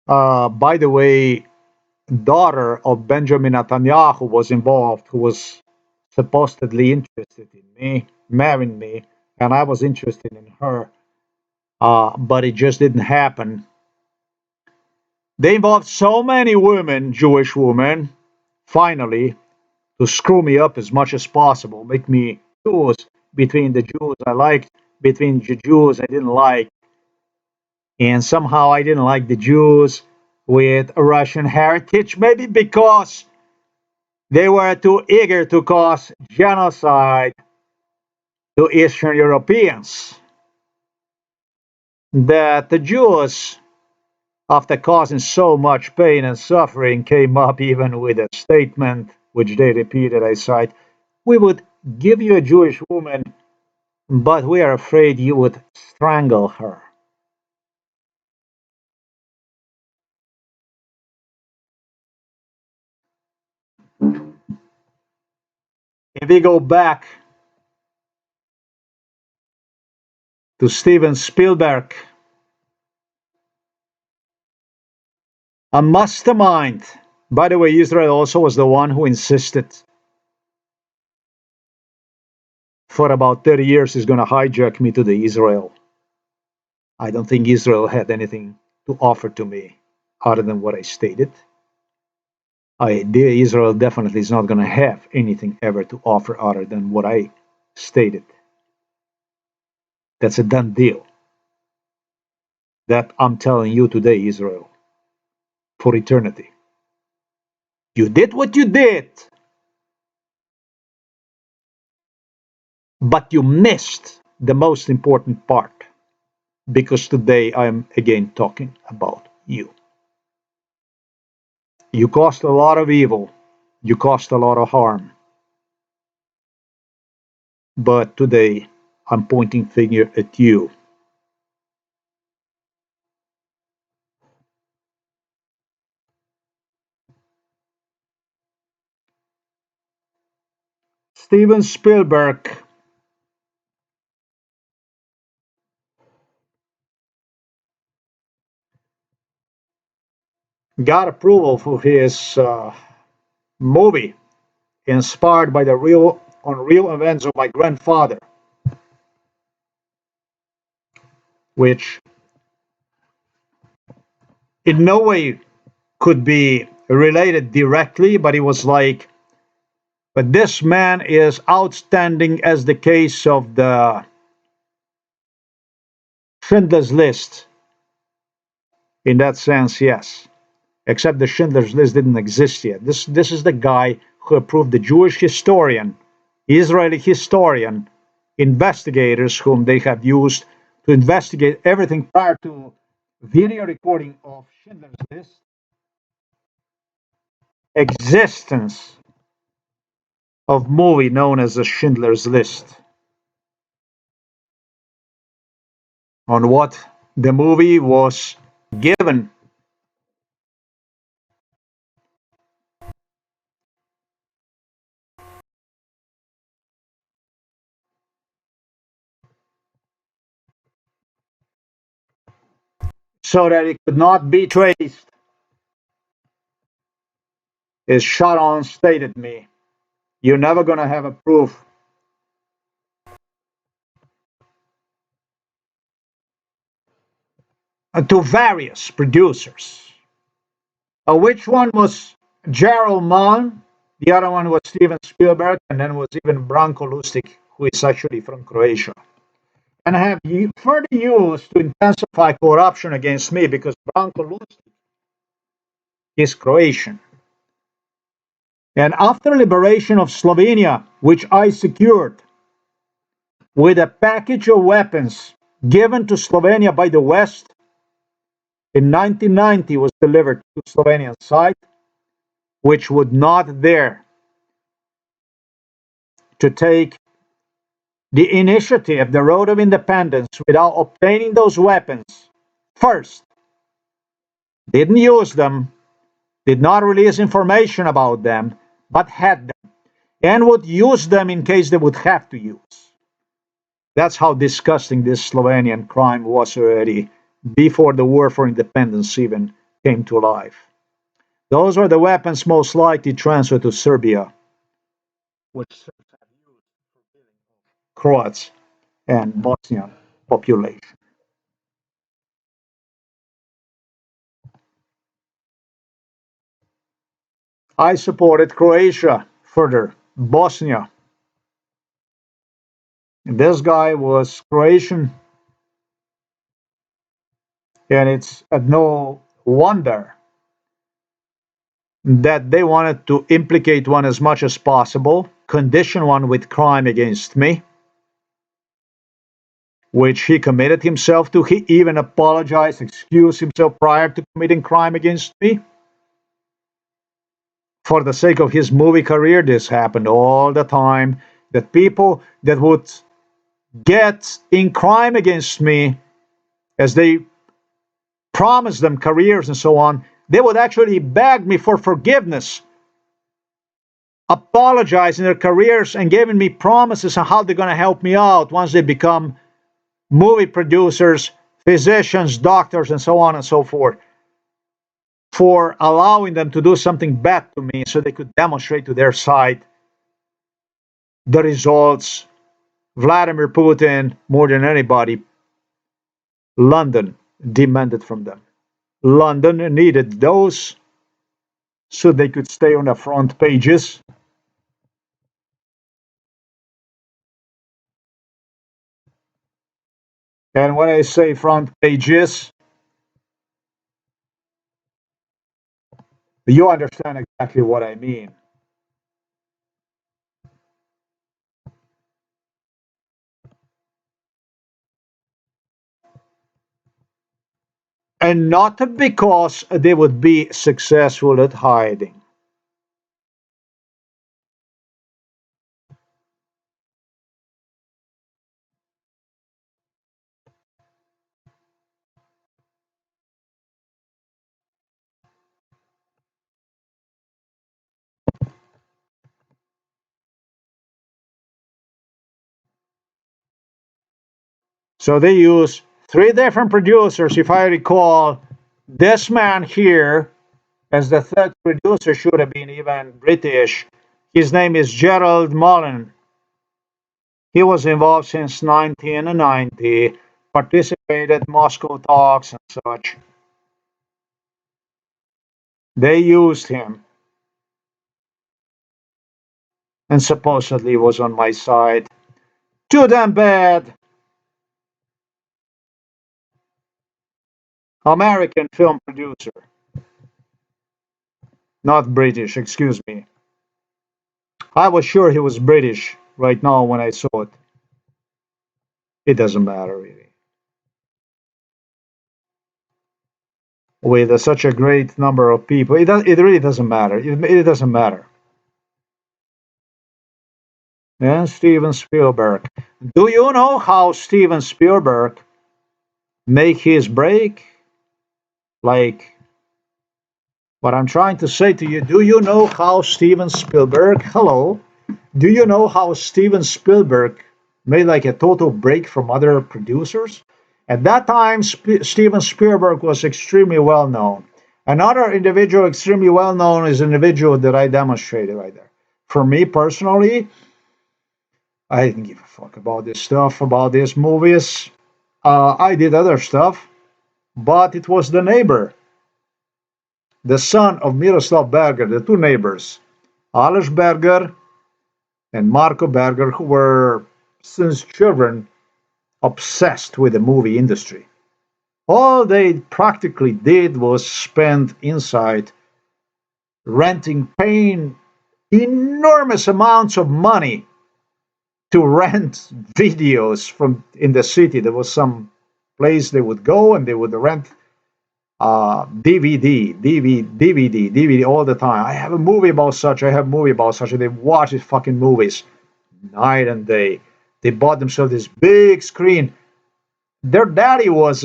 by the way, daughter of Benjamin Netanyahu was involved, who was supposedly interested in me, marrying me, and I was interested in her, but it just didn't happen. They involved so many women, Jewish women, finally, to screw me up as much as possible, make me choose between the Jews I liked, between the Jews I didn't like, and somehow I didn't like the Jews with Russian heritage, maybe because they were too eager to cause genocide to Eastern Europeans. That the Jews, after causing so much pain and suffering, came up even with a statement which they repeated. I cite, "We would give you a Jewish woman, but we are afraid you would strangle her." If we go back to Steven Spielberg, a mastermind. By the way, Israel also was the one who insisted for about 30 years he's going to hijack me to the Israel. I don't think Israel had anything to offer to me other than what I stated. Israel definitely is not going to have anything ever to offer other than what I stated. That's a done deal. That I'm telling you today, Israel, for eternity. You did what you did, but you missed the most important part, because today I'm again talking about you. You caused a lot of evil, you caused a lot of harm, but today I'm pointing finger at you. Steven Spielberg got approval for his movie inspired by the real events of my grandfather, which in no way could be related directly, but it was like, but this man is outstanding as the case of the Schindler's List. In that sense, yes. Except the Schindler's List didn't exist yet. This is the guy who approved the Jewish historian, Israeli historian, investigators whom they have used to investigate everything prior to video recording of Schindler's List existence. of movie known as the Schindler's List, on what the movie was given so that it could not be traced. Is Sharon stated me, you're never going to have a proof. To various producers. Which one was Gerald Mann, the other one was Steven Spielberg, and then was even Branko Lustig, who is actually from Croatia. And have further used to intensify corruption against me because Branko Lustig is Croatian. And after liberation of Slovenia, which I secured with a package of weapons given to Slovenia by the West, in 1990 was delivered to Slovenian side, which would not dare to take the initiative, the road of independence, without obtaining those weapons first, didn't use them, did not release information about them, but had them, and would use them in case they would have to use. That's how disgusting this Slovenian crime was already before the war for independence even came to life. Those were the weapons most likely transferred to Serbia, which Serbs have used for killing Croats and Bosnian population. I supported Croatia further, Bosnia. And this guy was Croatian, and it's no wonder that they wanted to implicate one as much as possible, condition one with crime against me, which he committed himself to. He even apologized, excused himself prior to committing crime against me. For the sake of his movie career, this happened all the time, that people that would get in crime against me, as they promised them careers and so on, they would actually beg me for forgiveness, apologizing their careers and giving me promises on how they're going to help me out once they become movie producers, physicians, doctors, and so on and so forth, for allowing them to do something bad to me so they could demonstrate to their side the results. Vladimir Putin, more than anybody, London demanded from them. London needed those so they could stay on the front pages. And when I say front pages, you understand exactly what I mean. And not because they would be successful at hiding. So they use three different producers, if I recall. This man here, as the third producer, should have been even British. His name is Gerald Mullen. He was involved since 1990, participated Moscow talks and such. They used him and supposedly was on my side. Too damn bad. American film producer. Not British, excuse me. I was sure he was British right now when I saw it. It doesn't matter really. With such a great number of people, it really doesn't matter. It doesn't matter. And Steven Spielberg. Do you know how Steven Spielberg make his break? Like, what I'm trying to say to you, do you know how Steven Spielberg, hello, do you know how Steven Spielberg made like a total break from other producers? At that time, Steven Spielberg was extremely well known. Another individual extremely well known is an individual that I demonstrated right there. For me personally, I didn't give a fuck about this stuff, about these movies. I did other stuff, but it was the neighbor, the son of Miroslav Berger, the two neighbors, Aleš Berger and Marco Berger, who were, since children, obsessed with the movie industry. All they practically did was spend inside renting, paying enormous amounts of money to rent videos from in the city. There was some place they would go and they would rent DVD all the time. I have a movie about such. I have a movie about such. And they watch these fucking movies night and day. They bought themselves this big screen. Their daddy was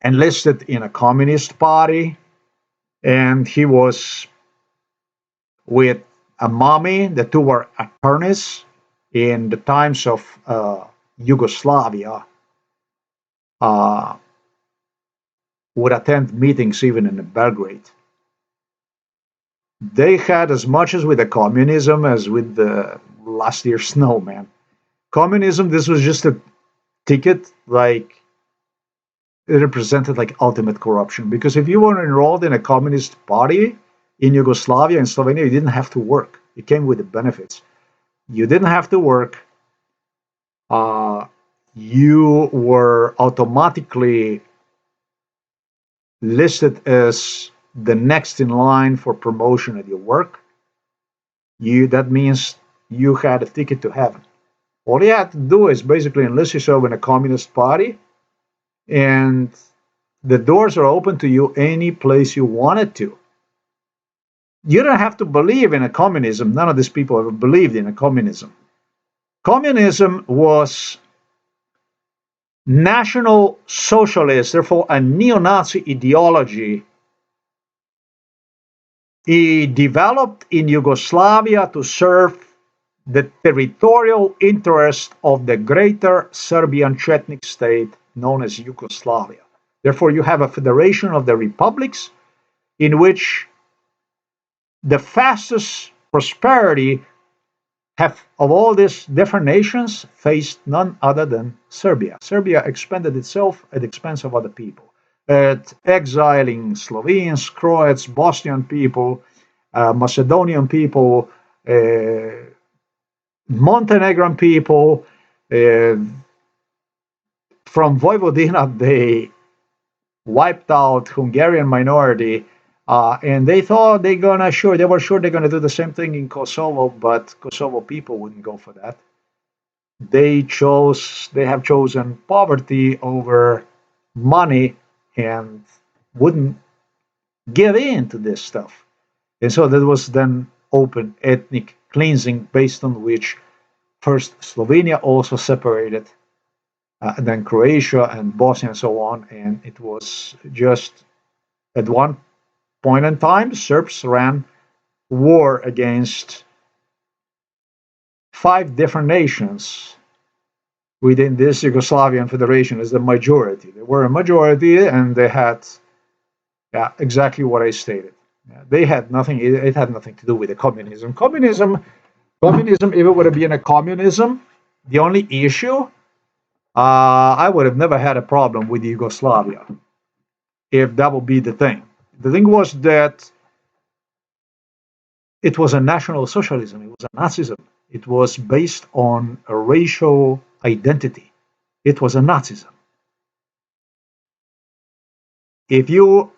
enlisted in a communist party, and he was with a mommy. The two were attorneys in the times of Yugoslavia. Would attend meetings even in Belgrade. They had as much as with the communism as with the last year's snow, man. Communism, this was just a ticket, like it represented like ultimate corruption. Because if you were enrolled in a communist party in Yugoslavia and Slovenia, you didn't have to work. It came with the benefits. You didn't have to work. You were automatically listed as the next in line for promotion at your work. That means you had a ticket to heaven. All you had to do is basically enlist yourself in a communist party, and the doors are open to you any place you wanted to. You don't have to believe in a communism. None of these people ever believed in a communism. Communism was National Socialist, therefore a neo-Nazi ideology. He developed in Yugoslavia to serve the territorial interest of the greater Serbian Chetnik state known as Yugoslavia. Therefore, you have a federation of the republics in which the fastest prosperity of all these different nations faced none other than Serbia. Serbia expanded itself at the expense of other people, at exiling Slovenes, Croats, Bosnian people, Macedonian people, Montenegrin people. From Vojvodina, they wiped out Hungarian minority. And they thought they were sure they're gonna do the same thing in Kosovo, but Kosovo people wouldn't go for that. They have chosen poverty over money and wouldn't give in to this stuff. And so there was then open ethnic cleansing, based on which first Slovenia also separated, then Croatia and Bosnia and so on. And it was just at one point in time, Serbs ran war against 5 different nations within this Yugoslavian Federation as the majority. They were a majority, and they had exactly what I stated. They had nothing. It had nothing to do with the communism. Communism. If it would have been a communism, the only issue, I would have never had a problem with Yugoslavia, if that would be the thing. The thing was that it was a national socialism. It was a Nazism. It was based on a racial identity. It was a Nazism. If you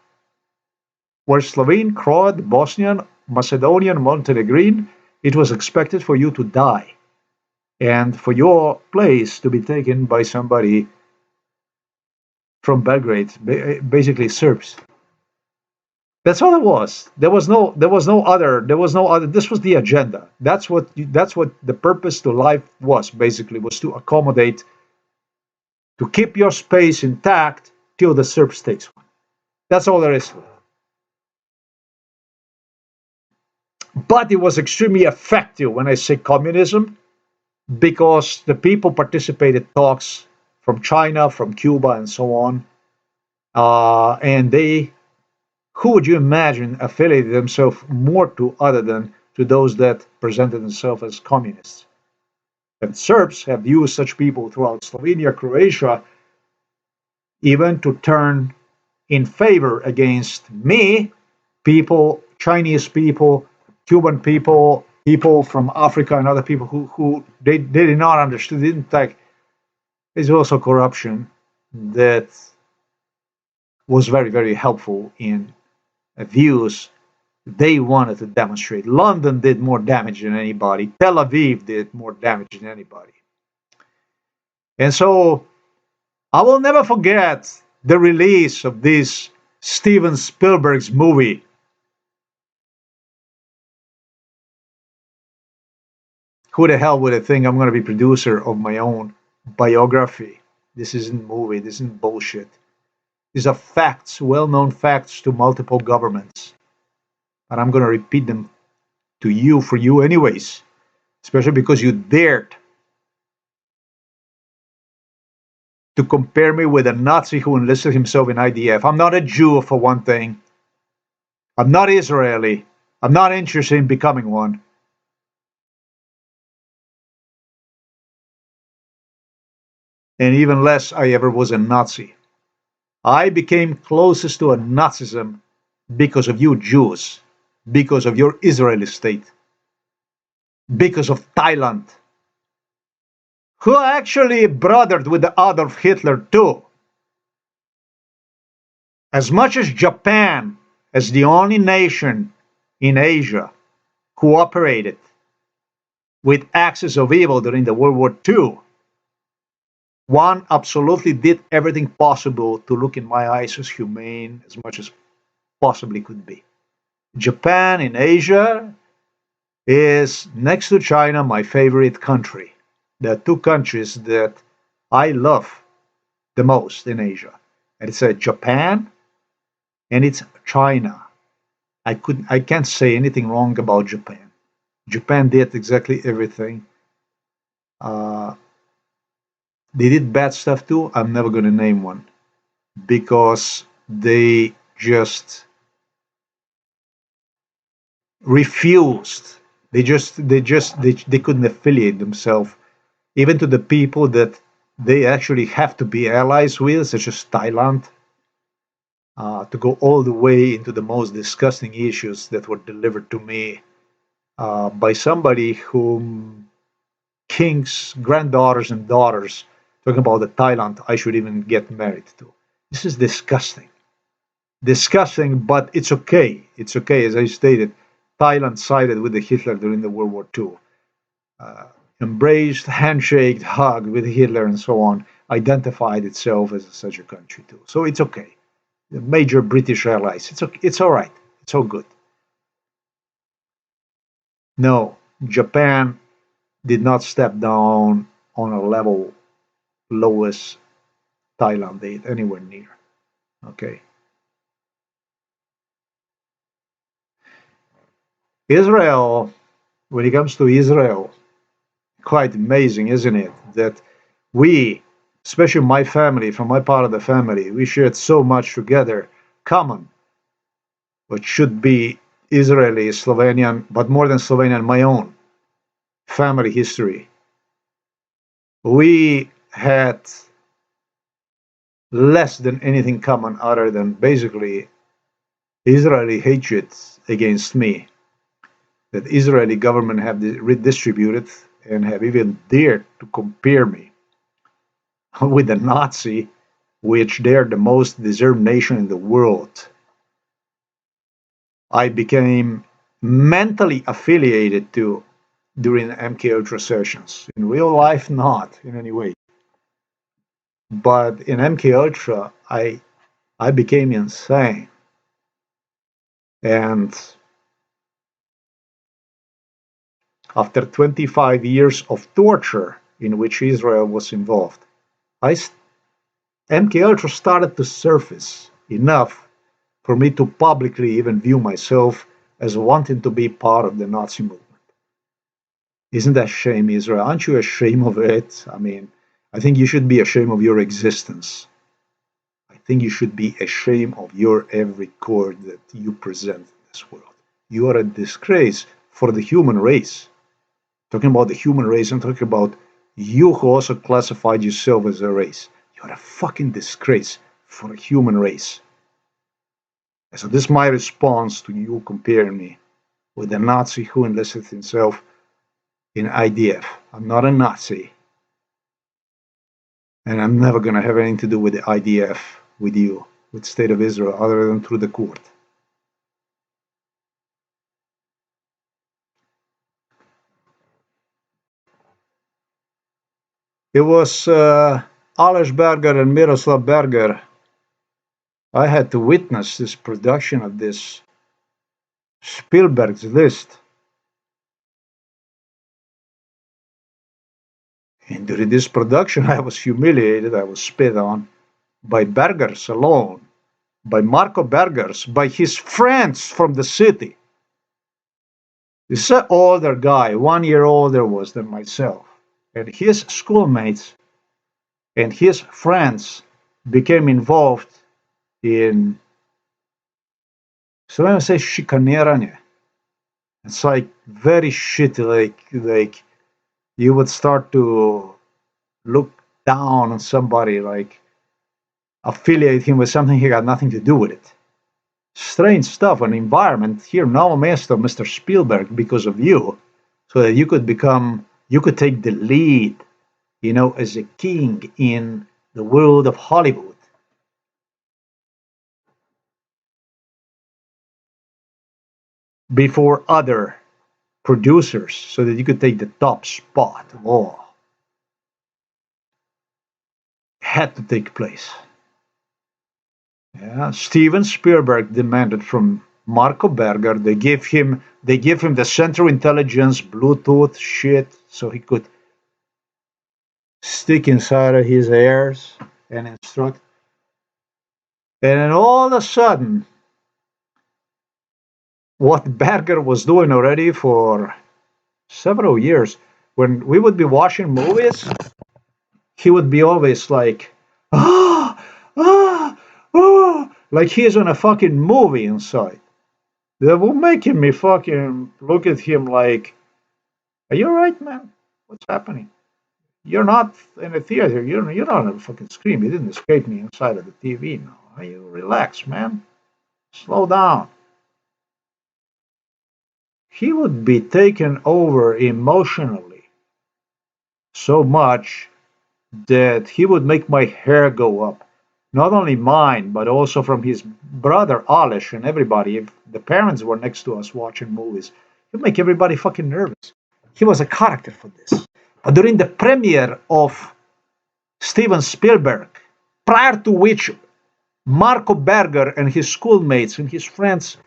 were Slovene, Croat, Bosnian, Macedonian, Montenegrin, it was expected for you to die and for your place to be taken by somebody from Belgrade, basically Serbs. That's all it was. There was no other. This was the agenda. That's what the purpose to life was, basically, was to accommodate, to keep your space intact till the Serbs takes one. That's all there is to it. But it was extremely effective when I say communism, because the people participated talks from China, from Cuba, and so on. And they, who would you imagine affiliated themselves more to other than to those that presented themselves as communists? And Serbs have used such people throughout Slovenia, Croatia, even to turn in favor against me, people, Chinese people, Cuban people, people from Africa, and other people who they did not understand, didn't like. There's also corruption that was very, very helpful in views they wanted to demonstrate. London did more damage than anybody. Tel Aviv did more damage than anybody. And so I will never forget the release of this Steven Spielberg's movie. Who the hell would I think I'm going to be producer of my own biography? This isn't movie. This isn't bullshit. These are facts, well-known facts to multiple governments. And I'm going to repeat them to you, for you anyways, especially because you dared to compare me with a Nazi who enlisted himself in IDF. I'm not a Jew, for one thing. I'm not Israeli. I'm not interested in becoming one. And even less I ever was a Nazi. I became closest to a Nazism because of you Jews, because of your Israeli state, because of Thailand, who actually brothered with the Adolf Hitler too. As much as Japan, as the only nation in Asia, cooperated with axis of evil during the World War II, one absolutely did everything possible to look in my eyes as humane as much as possibly could be. Japan in Asia is, next to China, my favorite country. There are two countries that I love the most in Asia. And it's Japan and it's China. I can't say anything wrong about Japan. Japan did exactly everything. They did bad stuff too. I'm never going to name one because they just refused. They couldn't affiliate themselves even to the people that they actually have to be allies with, such as Thailand, to go all the way into the most disgusting issues that were delivered to me by somebody whom kings, granddaughters, and daughters, talking about the Thailand, I should even get married to. This is disgusting. Disgusting, but it's okay. It's okay, as I stated. Thailand sided with the Hitler during the World War II. Embraced, handshaked, hugged with Hitler and so on, identified itself as such a country too. So it's okay. The major British allies, it's okay. It's all right. It's all good. No, Japan did not step down on a level low as Thailand did, anywhere near. Okay. Israel, when it comes to Israel, quite amazing, isn't it? That we, especially my family, from my part of the family, we shared so much together, common, what should be Israeli, Slovenian, but more than Slovenian, my own family history. We had less than anything common other than basically Israeli hatred against me, that Israeli government have redistributed and have even dared to compare me with the Nazi, which they're the most deserved nation in the world. I became mentally affiliated to during MK Ultra sessions. In real life, not in any way. But in MK Ultra, I became insane. And after 25 years of torture in which Israel was involved, MKUltra started to surface enough for me to publicly even view myself as wanting to be part of the Nazi movement. Isn't that shame, Israel? Aren't you ashamed of it? I mean, I think you should be ashamed of your existence. I think you should be ashamed of your every chord that you present in this world. You are a disgrace for the human race. Talking about the human race, I'm talking about you who also classified yourself as a race. You're a fucking disgrace for the human race. And so this is my response to you comparing me with a Nazi who enlisted himself in IDF. I'm not a Nazi. And I'm never going to have anything to do with the IDF, with you, with the State of Israel, other than through the court. It was Alex Berger and Miroslav Berger. I had to witness this production of this Spielberg's list. And during this production, I was humiliated, I was spit on by Bergers alone, by Marco Bergers, by his friends from the city. This is an older guy, 1 year older was than myself. And his schoolmates and his friends became involved in, so let me say, chicaneering. It's like very shitty, like you would start to look down on somebody, like affiliate him with something he got nothing to do with it. Strange stuff, an environment here now, Mr. Spielberg, because of you, so that you could take the lead, you know, as a king in the world of Hollywood. Before other producers, so that you could take the top spot. Oh, had to take place. Yeah, Steven Spielberg demanded from Marco Berger. They give him the Central Intelligence Bluetooth shit, so he could stick inside of his ears and instruct. And then all of a sudden, what Berger was doing already for several years, when we would be watching movies, he would be always like, ah, ah, ah, like he's on a fucking movie inside. That was making me fucking look at him like, are you alright, man? What's happening? You're not in a theater. You're not on a fucking screen. You didn't escape me inside of the TV now. Are you relax, man? Slow down. He would be taken over emotionally so much that he would make my hair go up. Not only mine, but also from his brother Alish and everybody. If the parents were next to us watching movies, he'd make everybody fucking nervous. He was a character for this. But during the premiere of Steven Spielberg, prior to which Marco Berger and his schoolmates and his friends,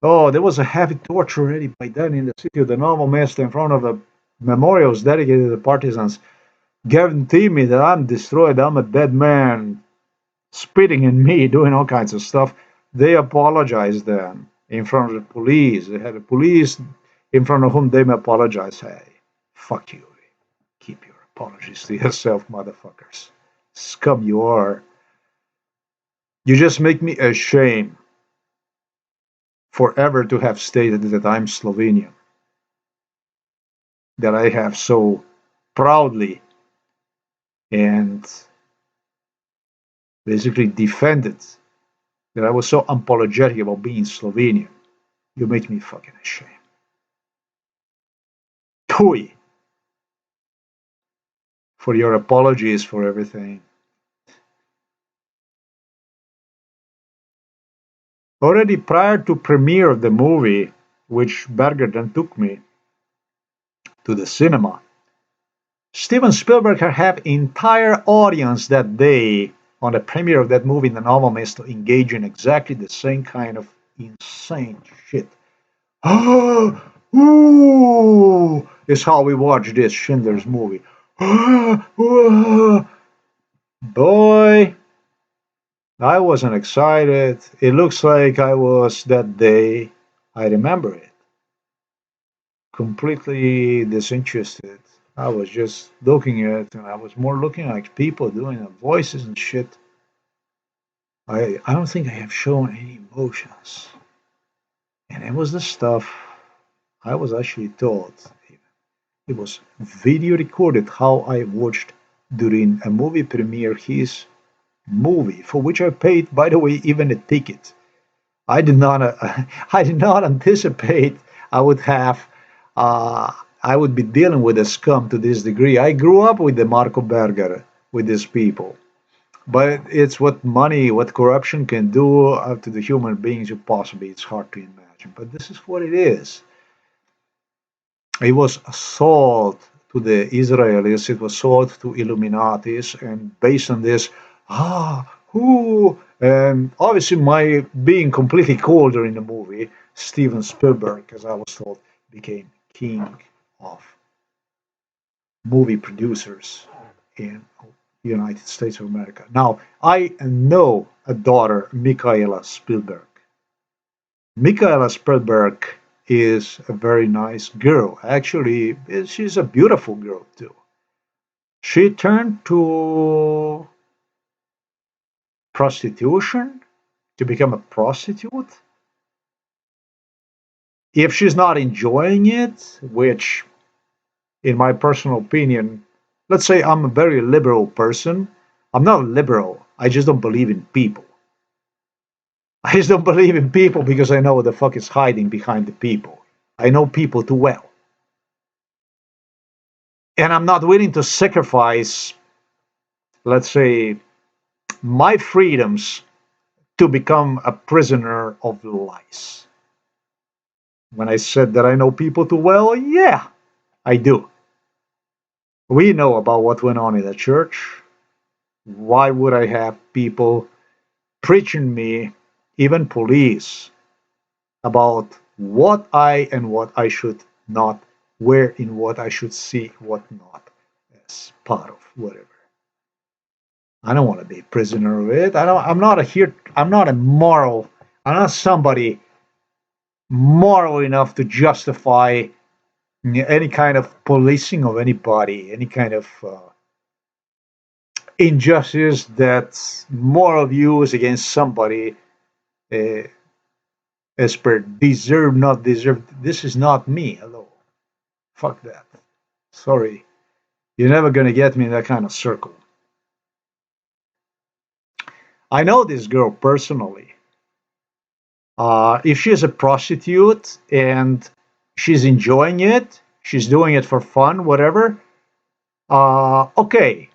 oh, there was a heavy torture already by then in the city of the Novo Mesto in front of the memorials dedicated to the partisans. Guarantee me that I'm destroyed, I'm a dead man, spitting in me, doing all kinds of stuff. They apologized then in front of the police. They had the police in front of whom they may apologize. Hey, fuck you. Keep your apologies to yourself, motherfuckers. Scum you are. You just make me ashamed forever to have stated that I'm Slovenian. That I have so proudly and basically defended that I was so unapologetic about being Slovenian. You make me fucking ashamed. Tui. For your apologies for everything. Already prior to premiere of the movie, which Berger then took me to the cinema, Steven Spielberg had entire audience that day on the premiere of that movie in the Novo Mesto engage in exactly the same kind of insane shit. Ooh, is how we watch this Schindler's movie. Boy, I wasn't excited. It looks like I was that day. I remember it. Completely disinterested. I was just looking at it, and I was more looking like people doing the voices and shit. I don't think I have shown any emotions. And it was the stuff I was actually told. It was video recorded how I watched during a movie premiere his movie, for which I paid, by the way, even a ticket. I did not, I did not anticipate I would have, I would be dealing with a scum to this degree. I grew up with the Marco Berger, with these people, but it's what money, what corruption can do to the human beings. You possibly, it's hard to imagine, but this is what it is. It was sold to the Israelis, it was sold to Illuminatis, and based on this, who, and obviously my being completely cold during the movie, Steven Spielberg, as I was told, became king of movie producers in the United States of America. Now, I know a daughter, Michaela Spielberg. Michaela Spielberg is a very nice girl. Actually, she's a beautiful girl too. She turned to prostitution to become a prostitute. If she's not enjoying it, which, in my personal opinion, let's say I'm a very liberal person. I'm not liberal. I just don't believe in people. I just don't believe in people because I know what the fuck is hiding behind the people. I know people too well. And I'm not willing to sacrifice, let's say, my freedoms to become a prisoner of lies. When I said that I know people too well, yeah, I do. We know about what went on in the church. Why would I have people preaching me, even police, about what I and what I should not wear, in what I should see, what not, as part of whatever. I don't want to be a prisoner of it. I'm not a here. I'm not a moral. I'm not somebody moral enough to justify any kind of policing of anybody, any kind of injustice that moral views against somebody uh, as per deserve, not deserve. This is not me. Hello, fuck that. Sorry, you're never gonna get me in that kind of circle. I know this girl personally. If she's a prostitute and she's enjoying it, she's doing it for fun, whatever. Okay,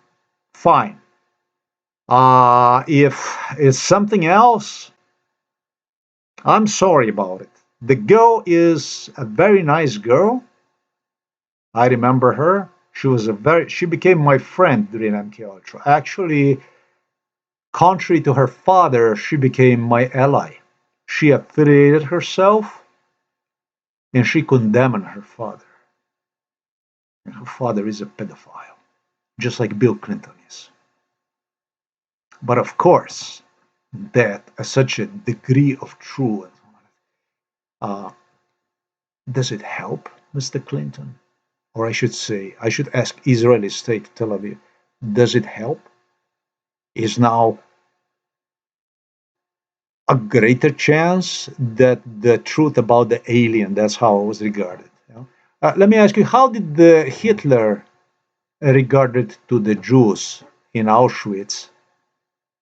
fine. If it's something else, I'm sorry about it. The girl is a very nice girl. I remember her. She became my friend during MK Ultra. Actually, contrary to her father, she became my ally. She affiliated herself and she condemned her father. And her father is a pedophile, just like Bill Clinton is. But of course, that such a degree of truth, uh, does it help Mr. Clinton? Or I should say, I should ask Israeli state Tel Aviv, does it help? Is now a greater chance that the truth about the alien, that's how it was regarded. You know? Let me ask you, how did the Hitler regarded to the Jews in Auschwitz?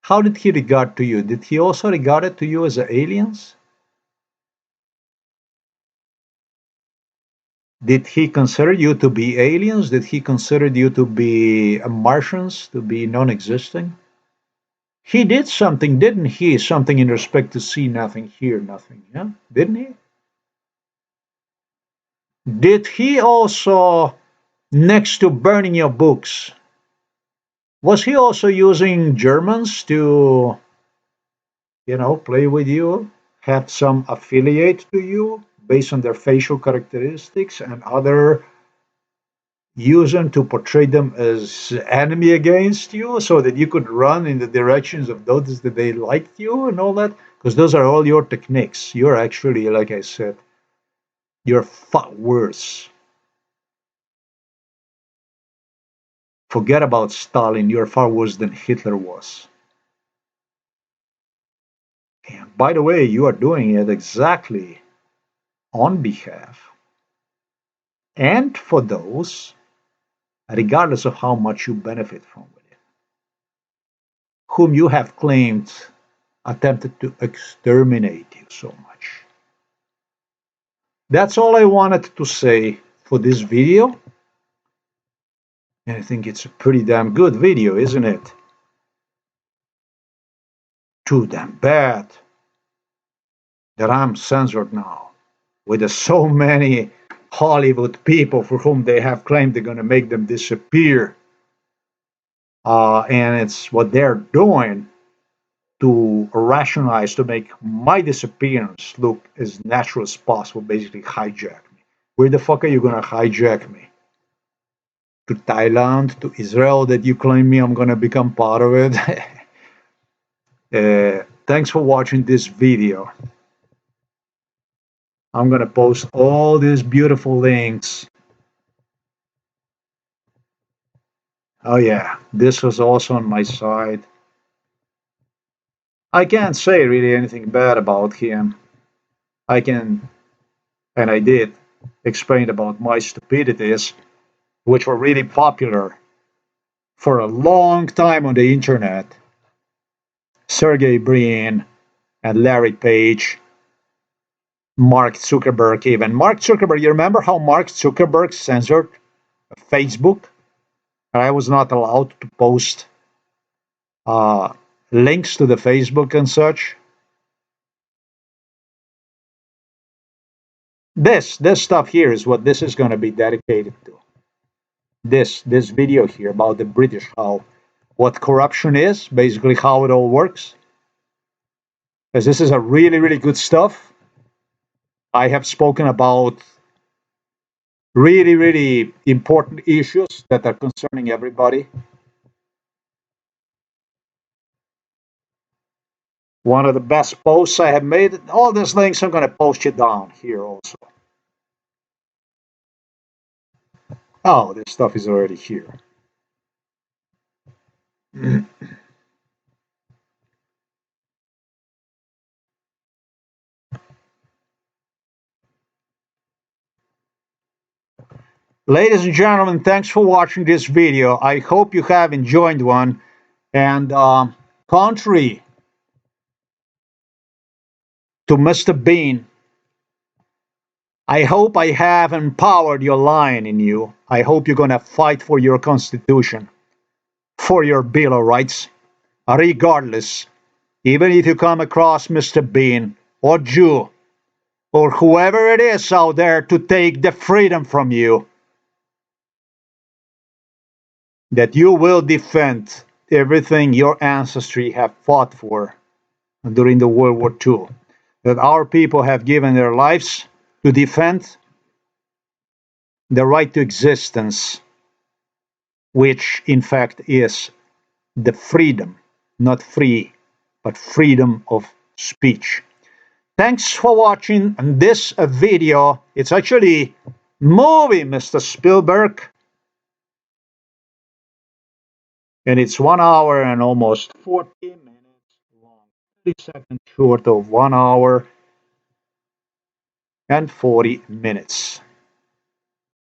How did he regard to you? Did he also regard it to you as aliens? Did he consider you to be aliens? Did he consider you to be Martians, to be non-existing? He did something, didn't he? Something in respect to see nothing, hear nothing, yeah? Didn't he? Did he also, next to burning your books, was he also using Germans to, play with you? had some affiliate to you based on their facial characteristics and other use them to portray them as enemy against you so that you could run in the directions of those that they liked you and all that? Because those are all your techniques. You're actually, like I said, you're far worse. Forget about Stalin. You're far worse than Hitler was. And by the way, you are doing it exactly on behalf and for those, regardless of how much you benefit from it, whom you have claimed attempted to exterminate you so much. That's all I wanted to say for this video. And I think it's a pretty damn good video, isn't it? Too damn bad that I'm censored now with so many Hollywood people for whom they have claimed they're going to make them disappear. And it's what they're doing to rationalize, to make my disappearance look as natural as possible, basically hijack me. Where the fuck are you going to hijack me? To Thailand, to Israel, that you claim me I'm going to become part of it? Thanks for watching this video. I'm going to post all these beautiful links. Oh yeah, this was also on my side. I can't say really anything bad about him. I can, and I did, explain about my stupidities, which were really popular for a long time on the internet. Sergey Brin and Larry Page, Mark Zuckerberg even. Mark Zuckerberg, you remember how Mark Zuckerberg censored Facebook? I was not allowed to post links to the Facebook and such. This stuff here is what this is going to be dedicated to. This video here about the British, how what corruption is, basically how it all works. Because this is a really good stuff. I have spoken about really important issues that are concerning everybody. One of the best posts I have made. All these links I'm going to post you down here also. Oh, this stuff is already here. Ladies and gentlemen, thanks for watching this video. I hope you have enjoyed one. And contrary to Mr. Bean, I hope I have empowered your lion in you. I hope you're going to fight for your Constitution, for your Bill of Rights, regardless, even if you come across Mr. Bean or Jew or whoever it is out there to take the freedom from you, that you will defend everything your ancestry have fought for during the World War II, that our people have given their lives to defend the right to existence, which in fact is the freedom, not free, but freedom of speech. Thanks for watching this video. It's actually movie, Mr. Spielberg. And it's 1 hour and almost 40 minutes long. 30 seconds short of 1 hour and 40 minutes.